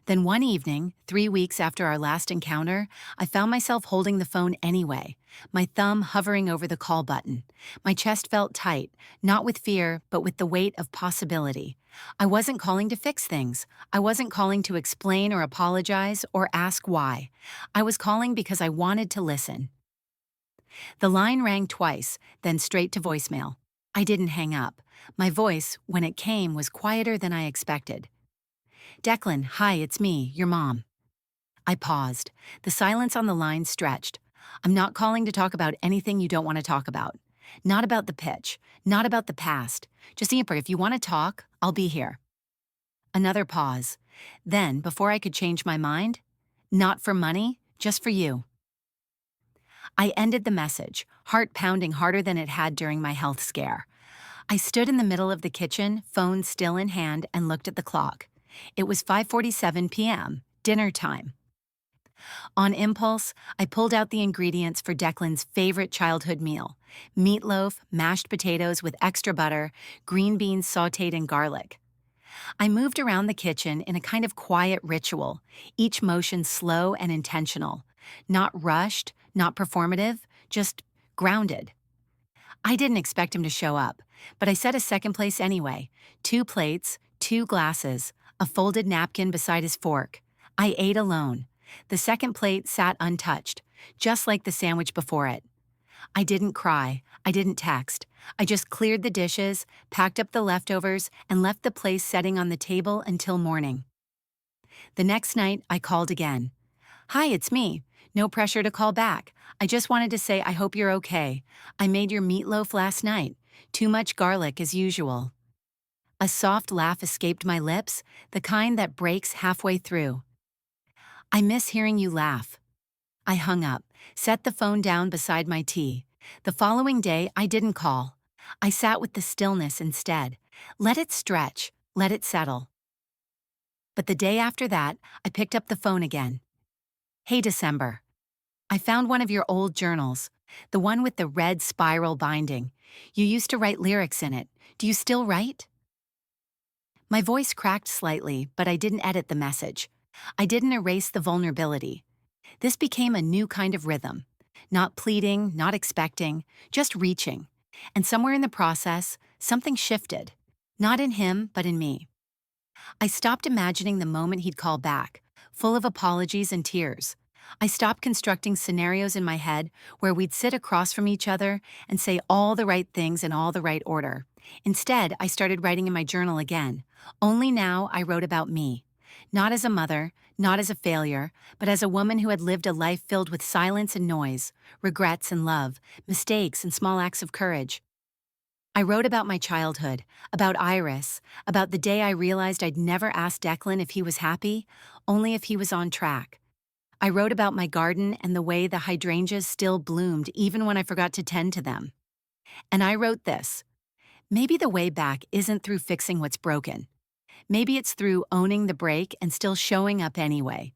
Then one evening, 3 weeks after our last encounter, I found myself holding the phone anyway, my thumb hovering over the call button. My chest felt tight, not with fear, but with the weight of possibility. I wasn't calling to fix things. I wasn't calling to explain or apologize or ask why. I was calling because I wanted to listen. The line rang twice, then straight to voicemail. I didn't hang up. My voice, when it came, was quieter than I expected. Declan, hi, it's me, your mom. I paused. The silence on the line stretched. I'm not calling to talk about anything you don't want to talk about. Not about the pitch. Not about the past. Just Amber, if you want to talk, I'll be here. Another pause. Then, before I could change my mind, not for money, just for you. I ended the message, heart pounding harder than it had during my health scare. I stood in the middle of the kitchen, phone still in hand, and looked at the clock. It was 5:47 p.m., dinner time. On impulse, I pulled out the ingredients for Declan's favorite childhood meal: meatloaf, mashed potatoes with extra butter, green beans sautéed in garlic. I moved around the kitchen in a kind of quiet ritual, each motion slow and intentional. Not rushed, not performative, just grounded. I didn't expect him to show up, but I set a second place anyway. 2 plates, 2 glasses, a folded napkin beside his fork. I ate alone. The second plate sat untouched, just like the sandwich before it. I didn't cry. I didn't text. I just cleared the dishes, packed up the leftovers, and left the place setting on the table until morning. The next night, I called again. Hi, it's me. No pressure to call back. I just wanted to say I hope you're okay. I made your meatloaf last night. Too much garlic as usual. A soft laugh escaped my lips, the kind that breaks halfway through. I miss hearing you laugh. I hung up, set the phone down beside my tea. The following day, I didn't call. I sat with the stillness instead. Let it stretch, let it settle. But the day after that, I picked up the phone again. Hey, December. I found one of your old journals, the one with the red spiral binding. You used to write lyrics in it. Do you still write? My voice cracked slightly, but I didn't edit the message. I didn't erase the vulnerability. This became a new kind of rhythm. Not pleading, not expecting, just reaching. And somewhere in the process, something shifted. Not in him, but in me. I stopped imagining the moment he'd call back, full of apologies and tears. I stopped constructing scenarios in my head where we'd sit across from each other and say all the right things in all the right order. Instead, I started writing in my journal again. Only now I wrote about me. Not as a mother, not as a failure, but as a woman who had lived a life filled with silence and noise, regrets and love, mistakes and small acts of courage. I wrote about my childhood, about Iris, about the day I realized I'd never asked Declan if he was happy, only if he was on track. I wrote about my garden and the way the hydrangeas still bloomed even when I forgot to tend to them. And I wrote this: maybe the way back isn't through fixing what's broken. Maybe it's through owning the break and still showing up anyway.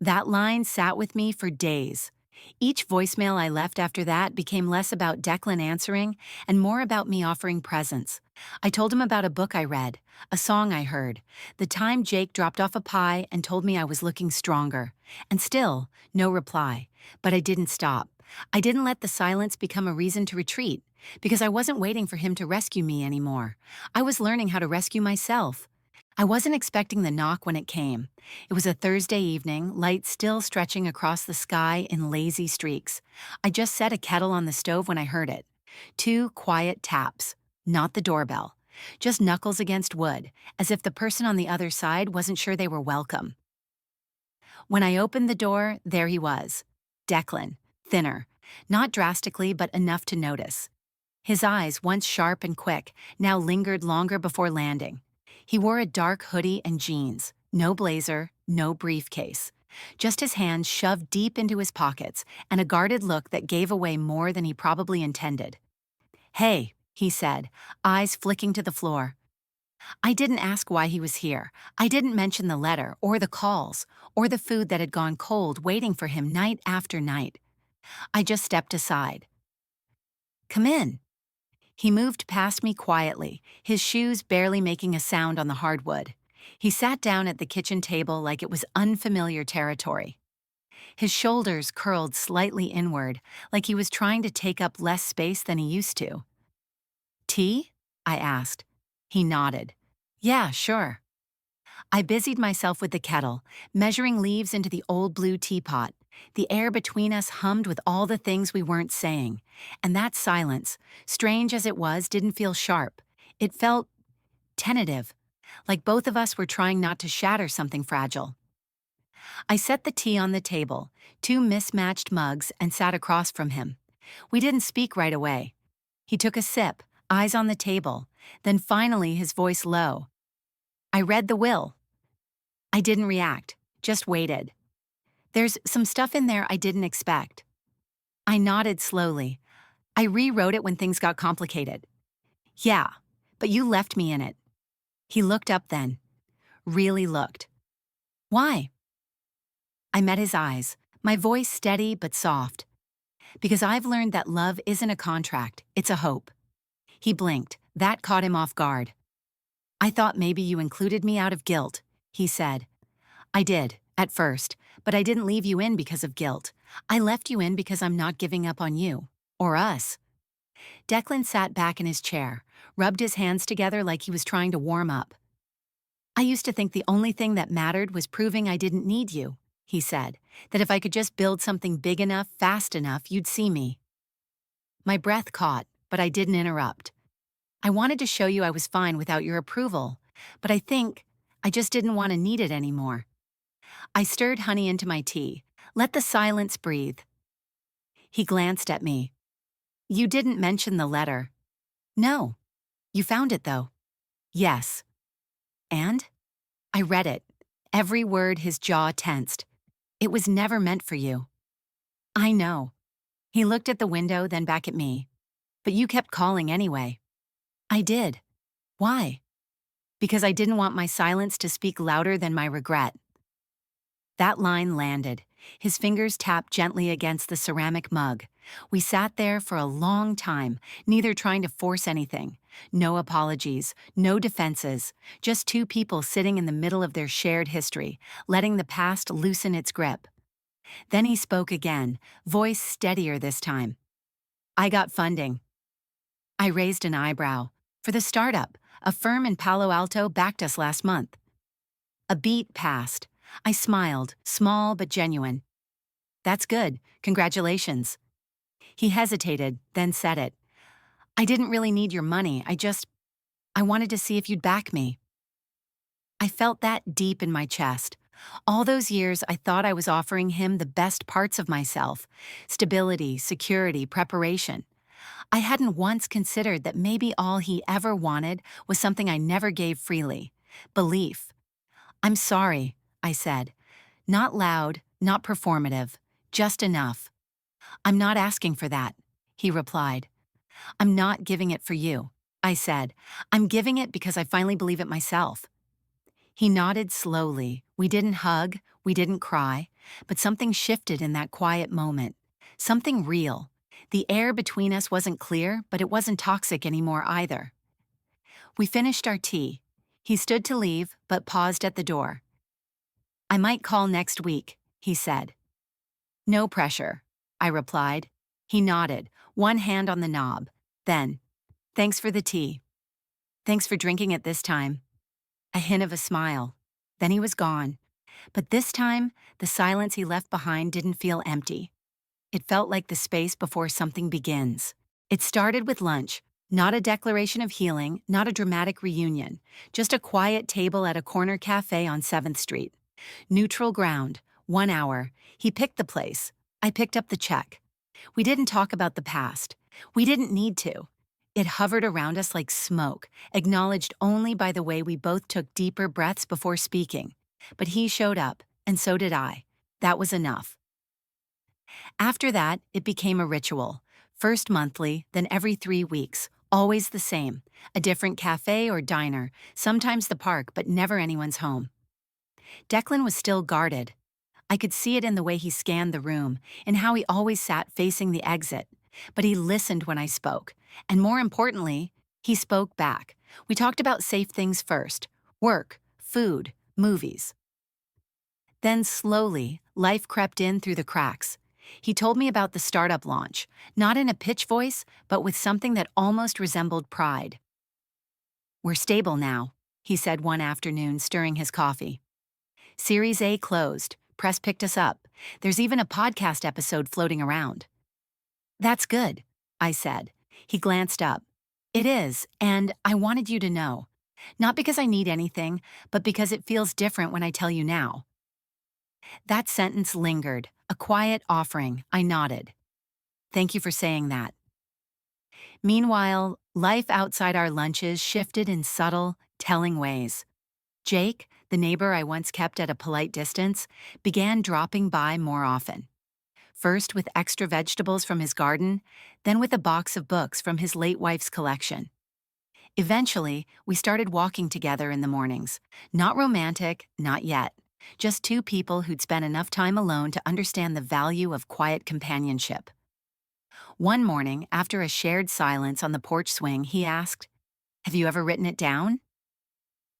That line sat with me for days. Each voicemail I left after that became less about Declan answering and more about me offering presence. I told him about a book I read, a song I heard, the time Jake dropped off a pie and told me I was looking stronger. And still, no reply. But I didn't stop. I didn't let the silence become a reason to retreat, because I wasn't waiting for him to rescue me anymore. I was learning how to rescue myself. I wasn't expecting the knock when it came. It was a Thursday evening, light still stretching across the sky in lazy streaks. I just set a kettle on the stove when I heard it. Two quiet taps, not the doorbell. Just knuckles against wood, as if the person on the other side wasn't sure they were welcome. When I opened the door, there he was. Declan, thinner. Not drastically, but enough to notice. His eyes, once sharp and quick, now lingered longer before landing. He wore a dark hoodie and jeans, no blazer, no briefcase. Just his hands shoved deep into his pockets and a guarded look that gave away more than he probably intended. "Hey," he said, eyes flicking to the floor. I didn't ask why he was here. I didn't mention the letter, or the calls, or the food that had gone cold waiting for him night after night. I just stepped aside. "Come in." He moved past me quietly, his shoes barely making a sound on the hardwood. He sat down at the kitchen table like it was unfamiliar territory. His shoulders curled slightly inward, like he was trying to take up less space than he used to. "Tea?" I asked. He nodded. "Yeah, sure." I busied myself with the kettle, measuring leaves into the old blue teapot. The air between us hummed with all the things we weren't saying. And that silence, strange as it was, didn't feel sharp. It felt tentative, like both of us were trying not to shatter something fragile. I set the tea on the table, two mismatched mugs, and sat across from him. We didn't speak right away. He took a sip, eyes on the table, then finally his voice low. "I read the will." I didn't react, just waited. "There's some stuff in there I didn't expect." I nodded slowly. "I rewrote it when things got complicated." "Yeah, but you left me in it." He looked up then. Really looked. "Why?" I met his eyes, my voice steady but soft. "Because I've learned that love isn't a contract, it's a hope." He blinked. That caught him off guard. "I thought maybe you included me out of guilt," he said. "I did, at first, but I didn't leave you in because of guilt. I left you in because I'm not giving up on you. Or us." Declan sat back in his chair, rubbed his hands together like he was trying to warm up. "I used to think the only thing that mattered was proving I didn't need you," he said, "that if I could just build something big enough, fast enough, you'd see me." My breath caught, but I didn't interrupt. "I wanted to show you I was fine without your approval, but I think I just didn't want to need it anymore." I stirred honey into my tea. Let the silence breathe. He glanced at me. "You didn't mention the letter." "No." "You found it, though." "Yes." "And?" I read it. Every word, his jaw tensed. "It was never meant for you." "I know." He looked at the window, then back at me. "But you kept calling anyway." "I did." "Why?" "Because I didn't want my silence to speak louder than my regret." That line landed. His fingers tapped gently against the ceramic mug. We sat there for a long time, neither trying to force anything. No apologies, no defenses, just two people sitting in the middle of their shared history, letting the past loosen its grip. Then he spoke again, voice steadier this time. "I got funding." I raised an eyebrow. "For the startup. A firm in Palo Alto backed us last month." A beat passed. I smiled, small but genuine. "That's good. Congratulations." He hesitated, then said it. "I didn't really need your money. I wanted to see if you'd back me." I felt that deep in my chest. All those years I thought I was offering him the best parts of myself: stability, security, preparation. I hadn't once considered that maybe all he ever wanted was something I never gave freely: belief. "I'm sorry," I said. Not loud, not performative, just enough. "I'm not asking for that," he replied. "I'm not giving it for you," I said. "I'm giving it because I finally believe it myself." He nodded slowly. We didn't hug, we didn't cry, but something shifted in that quiet moment. Something real. The air between us wasn't clear, but it wasn't toxic anymore either. We finished our tea. He stood to leave, but paused at the door. "I might call next week," he said. "No pressure," I replied. He nodded, one hand on the knob. Then, "Thanks for the tea." "Thanks for drinking it this time." a hint of a smile. Then he was gone. But this time, the silence he left behind didn't feel empty. It felt like the space before something begins. It started with lunch, not a declaration of healing, not a dramatic reunion, just a quiet table at a corner cafe on 7th Street. Neutral ground, 1 hour. He picked the place. I picked up the check. We didn't talk about the past. We didn't need to. It hovered around us like smoke, acknowledged only by the way we both took deeper breaths before speaking. But he showed up, and so did I. That was enough. After that, it became a ritual. First monthly, then every 3 weeks, always the same. A different cafe or diner, sometimes the park, but never anyone's home. Declan was still guarded. I could see it in the way he scanned the room, in how he always sat facing the exit. But he listened when I spoke, and more importantly, he spoke back. We talked about safe things first: work, food, movies. Then slowly, life crept in through the cracks. He told me about the startup launch, not in a pitch voice, but with something that almost resembled pride. "We're stable now," he said one afternoon, stirring his coffee. "Series A closed. Press picked us up. There's even a podcast episode floating around." "That's good," I said. He glanced up. "It is, and I wanted you to know. Not because I need anything, but because it feels different when I tell you now." That sentence lingered, a quiet offering. I nodded. "Thank you for saying that." Meanwhile, life outside our lunches shifted in subtle, telling ways. Jake, the neighbor I once kept at a polite distance, began dropping by more often. First with extra vegetables from his garden, then with a box of books from his late wife's collection. Eventually, we started walking together in the mornings. Not romantic, not yet. Just two people who'd spent enough time alone to understand the value of quiet companionship. One morning, after a shared silence on the porch swing, he asked, "Have you ever written it down?"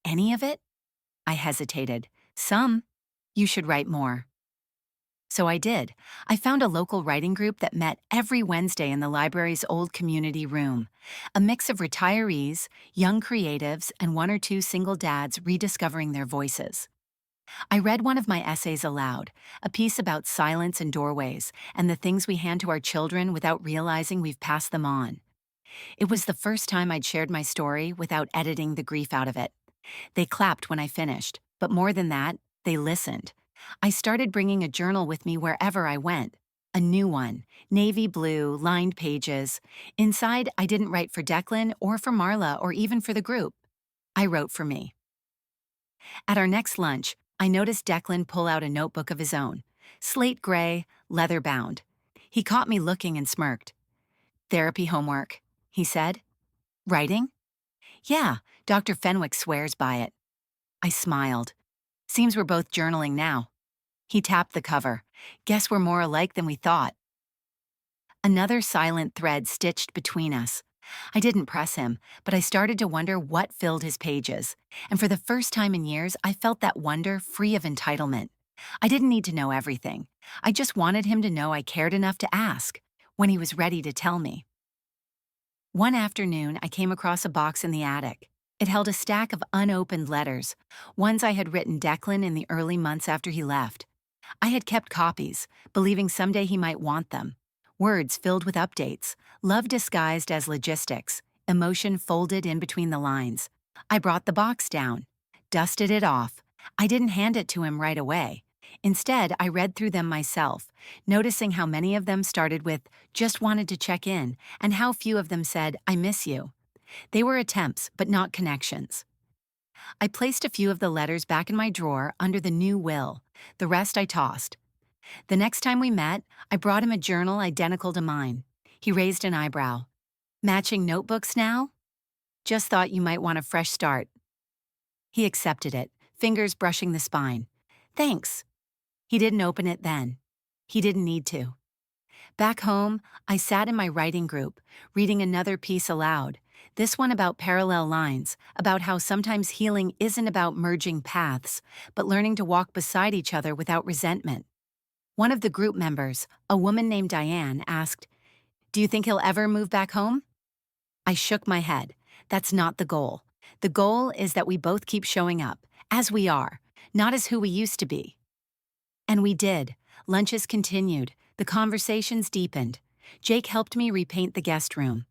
"Any of it?" I hesitated. "Some. You should write more." So I did. I found a local writing group that met every Wednesday in the library's old community room. A mix of retirees, young creatives, and one or two single dads rediscovering their voices. I read one of my essays aloud, a piece about silence and doorways, and the things we hand to our children without realizing we've passed them on. It was the first time I'd shared my story without editing the grief out of it. They clapped when I finished, but more than that, they listened. I started bringing a journal with me wherever I went. A new one, navy blue, lined pages. Inside, I didn't write for Declan or for Marla or even for the group. I wrote for me. At our next lunch, I noticed Declan pull out a notebook of his own. Slate gray, leather-bound. He caught me looking and smirked. "Therapy homework," he said. "Writing?" "Yeah, Dr. Fenwick swears by it." I smiled. "Seems we're both journaling now." He tapped the cover. "Guess we're more alike than we thought." Another silent thread stitched between us. I didn't press him, but I started to wonder what filled his pages. And for the first time in years, I felt that wonder free of entitlement. I didn't need to know everything. I just wanted him to know I cared enough to ask, when he was ready to tell me. One afternoon, I came across a box in the attic. It held a stack of unopened letters, ones I had written Declan in the early months after he left. I had kept copies, believing someday he might want them. Words filled with updates, love disguised as logistics, emotion folded in between the lines. I brought the box down, dusted it off. I didn't hand it to him right away. Instead, I read through them myself, noticing how many of them started with, "Just wanted to check in," and how few of them said, "I miss you." They were attempts, but not connections. I placed a few of the letters back in my drawer under the new will. The rest I tossed. The next time we met, I brought him a journal identical to mine. He raised an eyebrow. "Matching notebooks now? Just thought you might want a fresh start." He accepted it, fingers brushing the spine. "Thanks." He didn't open it then. He didn't need to. Back home, I sat in my writing group, reading another piece aloud. This one about parallel lines, about how sometimes healing isn't about merging paths, but learning to walk beside each other without resentment. One of the group members, a woman named Diane, asked, "Do you think he'll ever move back home?" I shook my head. That's not the goal. The goal is that we both keep showing up, as we are, not as who we used to be. And we did. Lunches continued. The conversations deepened. Jake helped me repaint the guest room.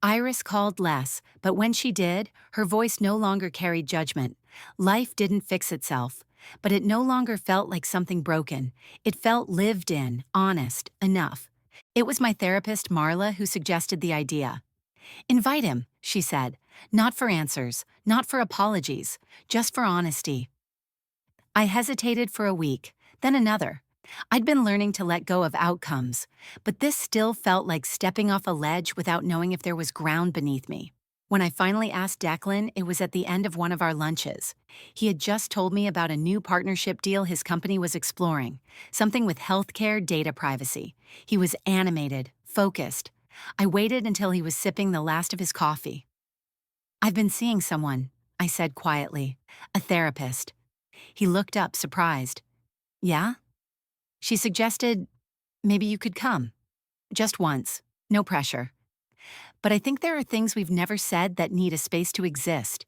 Iris called less, but when she did, her voice no longer carried judgment. Life didn't fix itself, but it no longer felt like something broken. It felt lived in, honest, enough. It was my therapist, Marla, who suggested the idea. Invite him, she said. Not for answers, not for apologies, just for honesty. I hesitated for a week, then another. I'd been learning to let go of outcomes, but this still felt like stepping off a ledge without knowing if there was ground beneath me. When I finally asked Declan, it was at the end of one of our lunches. He had just told me about a new partnership deal his company was exploring, something with healthcare data privacy. He was animated, focused. I waited until he was sipping the last of his coffee. "I've been seeing someone," I said quietly. "A therapist." He looked up, surprised. "Yeah?" She suggested, "Maybe you could come. Just once. No pressure. But I think there are things we've never said that need a space to exist."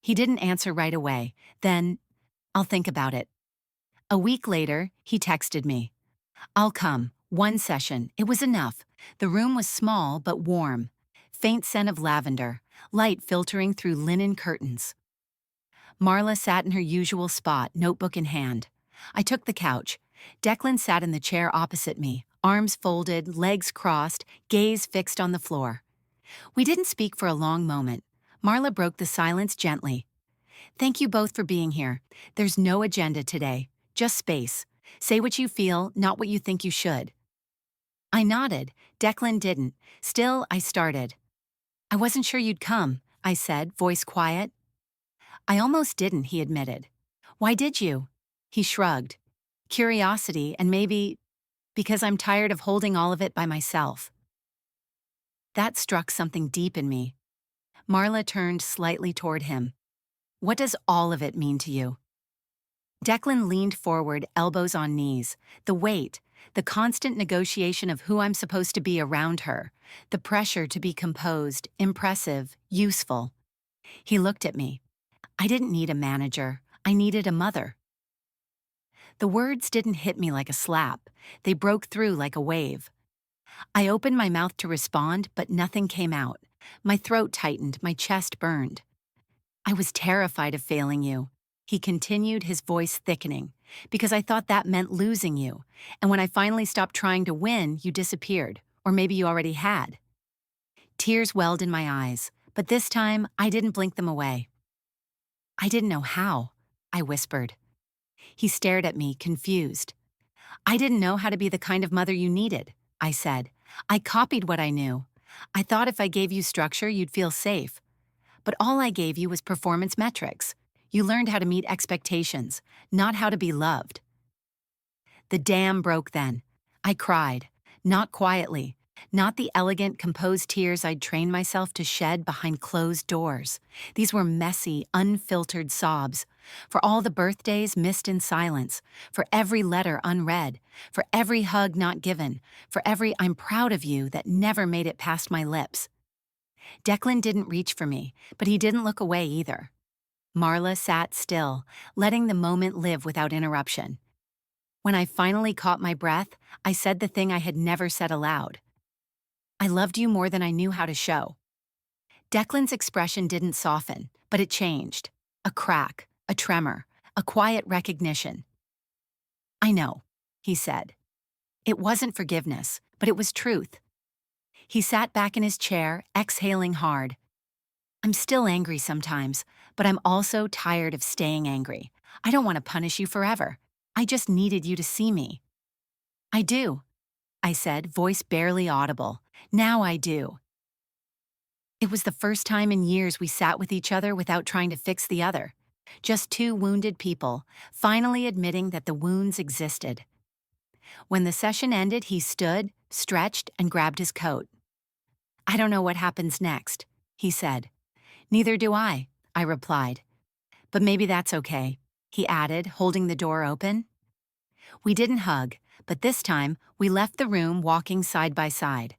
He didn't answer right away. Then, "I'll think about it." A week later, he texted me. "I'll come. One session. It was enough." The room was small but warm. Faint scent of lavender. Light filtering through linen curtains. Marla sat in her usual spot, notebook in hand. I took the couch. Declan sat in the chair opposite me, arms folded, legs crossed, gaze fixed on the floor. We didn't speak for a long moment. Marla broke the silence gently. "Thank you both for being here. There's no agenda today, just space. Say what you feel, not what you think you should." I nodded. Declan didn't. Still, I started. "I wasn't sure you'd come," I said, voice quiet. "I almost didn't," he admitted. "Why did you?" He shrugged. "Curiosity, and maybe because I'm tired of holding all of it by myself." That struck something deep in me. Marla turned slightly toward him. "What does all of it mean to you?" Declan leaned forward, elbows on knees. The weight, the constant negotiation of who I'm supposed to be around her, the pressure to be composed, impressive, useful. He looked at me. I didn't need a manager. I needed a mother. The words didn't hit me like a slap. They broke through like a wave. I opened my mouth to respond, but nothing came out. My throat tightened, my chest burned. "I was terrified of failing you," he continued, his voice thickening, "because I thought that meant losing you. And when I finally stopped trying to win, you disappeared. Or maybe you already had." Tears welled in my eyes, but this time I didn't blink them away. "I didn't know how," I whispered. He stared at me, confused. "I didn't know how to be the kind of mother you needed," I said. "I copied what I knew. I thought if I gave you structure, you'd feel safe. But all I gave you was performance metrics. You learned how to meet expectations, not how to be loved." The dam broke then. I cried, not quietly, not the elegant, composed tears I'd trained myself to shed behind closed doors. These were messy, unfiltered sobs. For all the birthdays missed in silence, for every letter unread, for every hug not given, for every "I'm proud of you" that never made it past my lips. Declan didn't reach for me, but he didn't look away either. Marla sat still, letting the moment live without interruption. When I finally caught my breath, I said the thing I had never said aloud. "I loved you more than I knew how to show." Declan's expression didn't soften, but it changed. A crack, a tremor, a quiet recognition. "I know," he said. It wasn't forgiveness, but it was truth. He sat back in his chair, exhaling hard. "I'm still angry sometimes, but I'm also tired of staying angry. I don't want to punish you forever. I just needed you to see me." "I do," I said, voice barely audible. "Now I do." It was the first time in years we sat with each other without trying to fix the other. Just two wounded people, finally admitting that the wounds existed. When the session ended, he stood, stretched, and grabbed his coat. "I don't know what happens next," he said. "Neither do I," I replied. "But maybe that's okay," he added, holding the door open. We didn't hug, but this time we left the room walking side by side.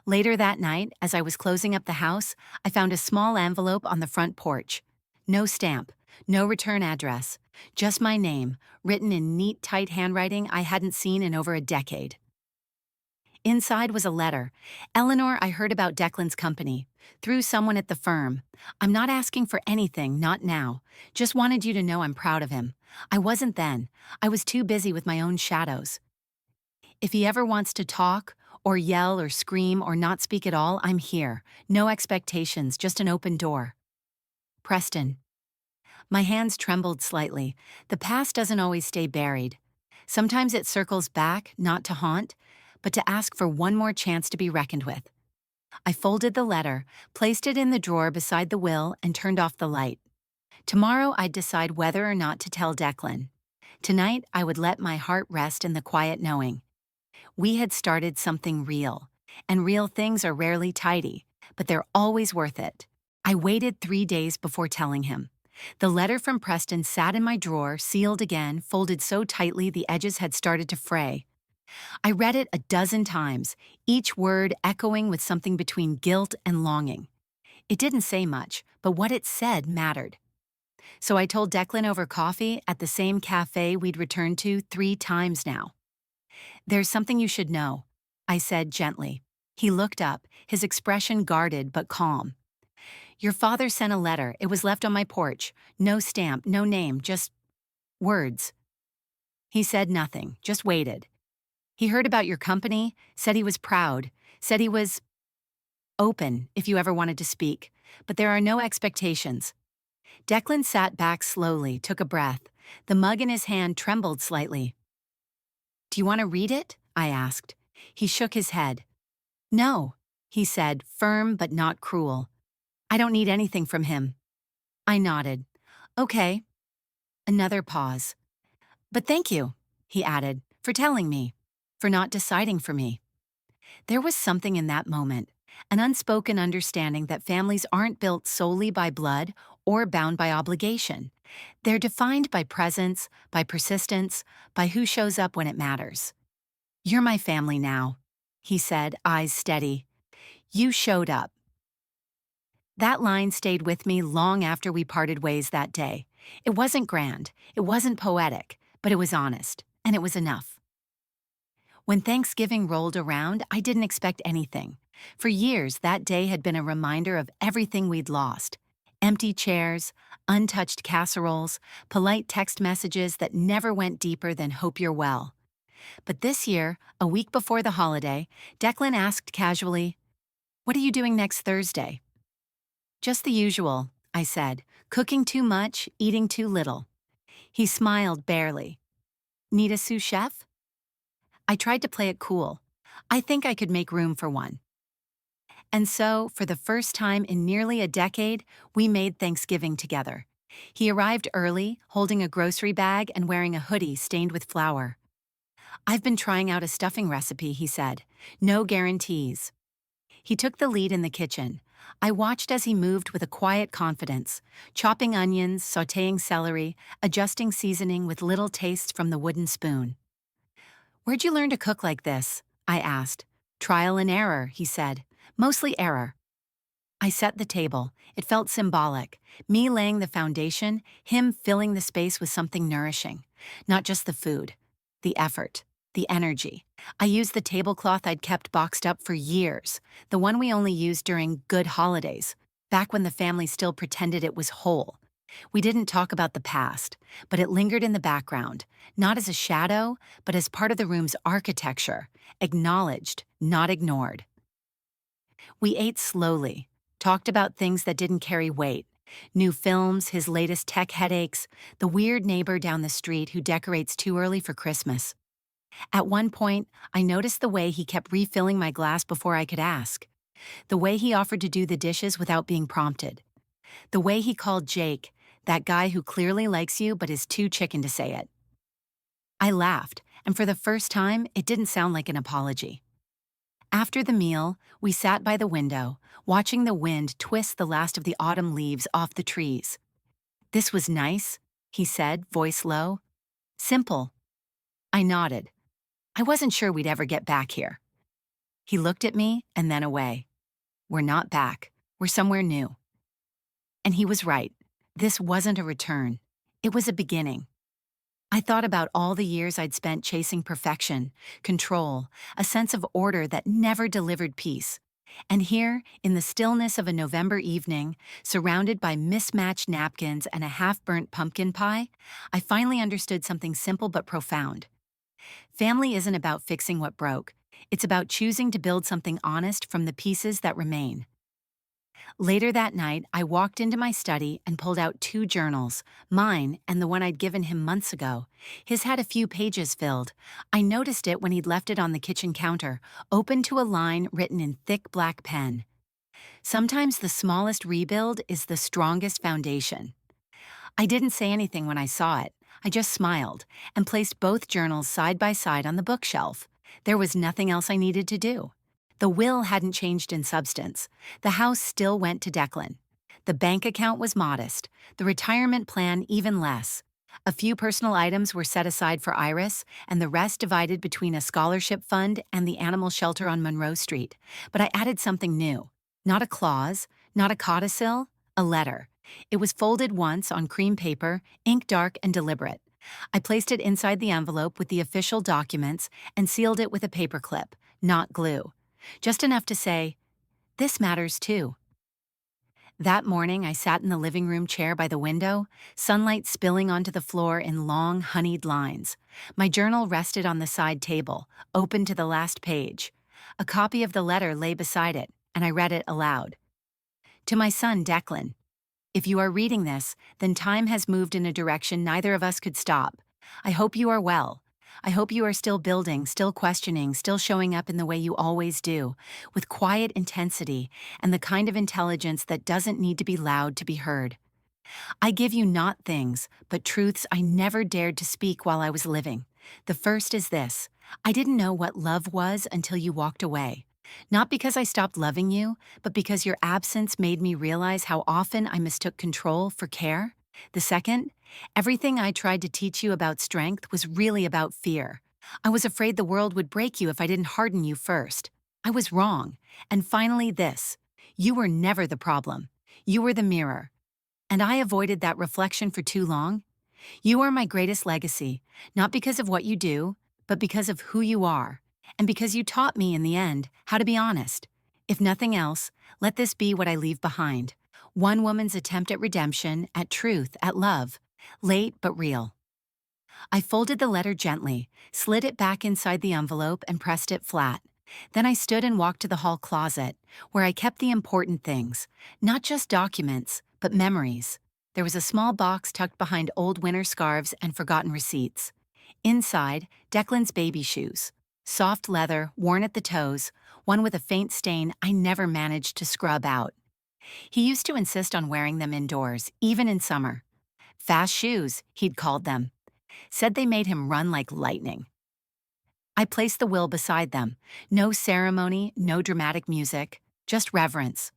Later that night, as I was closing up the house, I found a small envelope on the front porch. No stamp, no return address, just my name, written in neat, tight handwriting I hadn't seen in over a decade. Inside was a letter. Eleanor, I heard about Declan's company. Through someone at the firm. I'm not asking for anything, not now. Just wanted you to know I'm proud of him. I wasn't then. I was too busy with my own shadows. If he ever wants to talk, or yell, or scream, or not speak at all, I'm here. No expectations, just an open door. Preston. My hands trembled slightly. The past doesn't always stay buried. Sometimes it circles back, not to haunt, but to ask for one more chance to be reckoned with. I folded the letter, placed it in the drawer beside the will, and turned off the light. Tomorrow I'd decide whether or not to tell Declan. Tonight I would let my heart rest in the quiet knowing. We had started something real, and real things are rarely tidy, but they're always worth it. I waited 3 days before telling him. The letter from Preston sat in my drawer, sealed again, folded so tightly the edges had started to fray. I read it a dozen times, each word echoing with something between guilt and longing. It didn't say much, but what it said mattered. So I told Declan over coffee at the same cafe we'd returned to 3 times now. "There's something you should know," I said gently. He looked up, his expression guarded but calm. "Your father sent a letter. It was left on my porch. No stamp, no name, just words." He said nothing, just waited. "He heard about your company, said he was proud, said he was open if you ever wanted to speak, but there are no expectations." Declan sat back slowly, took a breath. The mug in his hand trembled slightly. "Do you want to read it?" I asked. He shook his head. "No," he said, firm but not cruel. "I don't need anything from him." I nodded. "Okay." Another pause. "But thank you," he added, "for telling me, for not deciding for me." There was something in that moment, an unspoken understanding that families aren't built solely by blood or bound by obligation. They're defined by presence, by persistence, by who shows up when it matters. "You're my family now," he said, eyes steady. "You showed up." That line stayed with me long after we parted ways that day. It wasn't grand, it wasn't poetic, but it was honest, and it was enough. When Thanksgiving rolled around, I didn't expect anything. For years, that day had been a reminder of everything we'd lost. Empty chairs, untouched casseroles, polite text messages that never went deeper than "hope you're well." But this year, a week before the holiday, Declan asked casually, "What are you doing next Thursday?" "Just the usual," I said, "cooking too much, eating too little." He smiled barely. "Need a sous chef?" I tried to play it cool. I think I could make room for one. And so, for the first time in nearly a decade, we made Thanksgiving together. He arrived early, holding a grocery bag and wearing a hoodie stained with flour. "I've been trying out a stuffing recipe," he said. "No guarantees." He took the lead in the kitchen. I watched as he moved with a quiet confidence, chopping onions, sautéing celery, adjusting seasoning with little tastes from the wooden spoon. "Where'd you learn to cook like this?" I asked. "Trial and error," he said. "Mostly error." I set the table. It felt symbolic. Me laying the foundation, him filling the space with something nourishing. Not just the food, the effort, the energy. I used the tablecloth I'd kept boxed up for years, the one we only used during good holidays, back when the family still pretended it was whole. We didn't talk about the past, but it lingered in the background, not as a shadow, but as part of the room's architecture, acknowledged, not ignored. We ate slowly, talked about things that didn't carry weight. New films, his latest tech headaches, the weird neighbor down the street who decorates too early for Christmas. At one point, I noticed the way he kept refilling my glass before I could ask. The way he offered to do the dishes without being prompted. The way he called Jake, that guy who clearly likes you but is too chicken to say it. I laughed, and for the first time, it didn't sound like an apology. After the meal, we sat by the window, watching the wind twist the last of the autumn leaves off the trees. "This was nice," he said, voice low. "Simple." I nodded. I wasn't sure we'd ever get back here. He looked at me and then away. We're not back. We're somewhere new. And he was right. This wasn't a return. It was a beginning. I thought about all the years I'd spent chasing perfection, control, a sense of order that never delivered peace. And here, in the stillness of a November evening, surrounded by mismatched napkins and a half-burnt pumpkin pie, I finally understood something simple but profound. Family isn't about fixing what broke. It's about choosing to build something honest from the pieces that remain. Later that night, I walked into my study and pulled out two journals, mine and the one I'd given him months ago. His had a few pages filled. I noticed it when he'd left it on the kitchen counter, open to a line written in thick black pen. Sometimes the smallest rebuild is the strongest foundation. I didn't say anything when I saw it. I just smiled and placed both journals side by side on the bookshelf. There was nothing else I needed to do. The will hadn't changed in substance. The house still went to Declan. The bank account was modest, the retirement plan even less. A few personal items were set aside for Iris, and the rest divided between a scholarship fund and the animal shelter on Monroe Street. But I added something new. Not a clause, not a codicil, a letter. It was folded once on cream paper, ink dark and deliberate. I placed it inside the envelope with the official documents and sealed it with a paperclip, not glue. Just enough to say, "This matters too." That morning, I sat in the living room chair by the window, sunlight spilling onto the floor in long, honeyed lines. My journal rested on the side table, open to the last page. A copy of the letter lay beside it, and I read it aloud. To my son, Declan. If you are reading this, then time has moved in a direction neither of us could stop. I hope you are well. I hope you are still building, still questioning, still showing up in the way you always do, with quiet intensity and the kind of intelligence that doesn't need to be loud to be heard. I give you not things, but truths I never dared to speak while I was living. The first is this: I didn't know what love was until you walked away. Not because I stopped loving you, but because your absence made me realize how often I mistook control for care. The second, everything I tried to teach you about strength was really about fear. I was afraid the world would break you if I didn't harden you first. I was wrong. And finally this: you were never the problem. You were the mirror. And I avoided that reflection for too long. You are my greatest legacy, not because of what you do, but because of who you are. And because you taught me, in the end, how to be honest. If nothing else, let this be what I leave behind. One woman's attempt at redemption, at truth, at love. Late but real. I folded the letter gently, slid it back inside the envelope, and pressed it flat. Then I stood and walked to the hall closet, where I kept the important things. Not just documents, but memories. There was a small box tucked behind old winter scarves and forgotten receipts. Inside, Declan's baby shoes. Soft leather, worn at the toes, one with a faint stain I never managed to scrub out. He used to insist on wearing them indoors, even in summer. Fast shoes, he'd called them. Said they made him run like lightning. I placed the will beside them. No ceremony, no dramatic music, just reverence.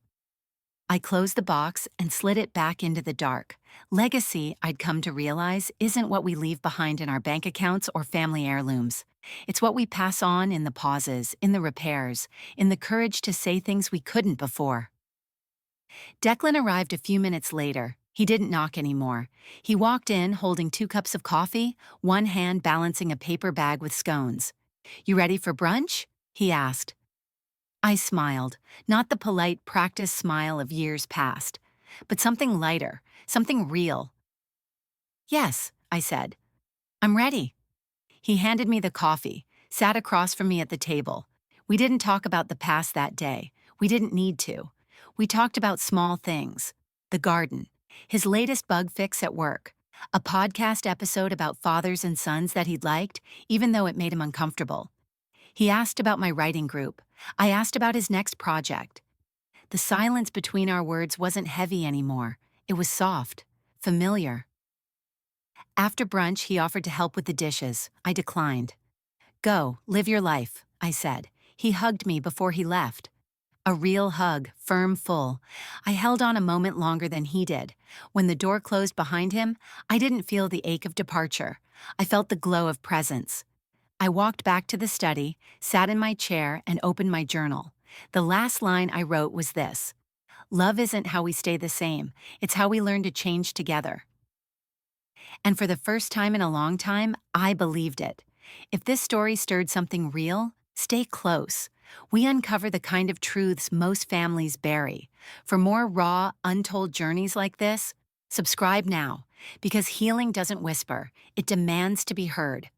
I closed the box and slid it back into the dark. Legacy, I'd come to realize, isn't what we leave behind in our bank accounts or family heirlooms. It's what we pass on in the pauses, in the repairs, in the courage to say things we couldn't before. Declan arrived a few minutes later. He didn't knock anymore. He walked in holding 2 cups of coffee, one hand balancing a paper bag with scones. "You ready for brunch?" he asked. I smiled, not the polite, practiced smile of years past, but something lighter, something real. "Yes," I said. "I'm ready." He handed me the coffee, sat across from me at the table. We didn't talk about the past that day. We didn't need to. We talked about small things. The garden, his latest bug fix at work, a podcast episode about fathers and sons that he'd liked, even though it made him uncomfortable. He asked about my writing group. I asked about his next project. The silence between our words wasn't heavy anymore. It was soft, familiar. After brunch, he offered to help with the dishes. I declined. "Go, live your life," I said. He hugged me before he left. A real hug, firm, full. I held on a moment longer than he did. When the door closed behind him, I didn't feel the ache of departure. I felt the glow of presence. I walked back to the study, sat in my chair, and opened my journal. The last line I wrote was this: "Love isn't how we stay the same, it's how we learn to change together." And for the first time in a long time, I believed it. If this story stirred something real, stay close. We uncover the kind of truths most families bury. For more raw, untold journeys like this, subscribe now, because healing doesn't whisper, it demands to be heard.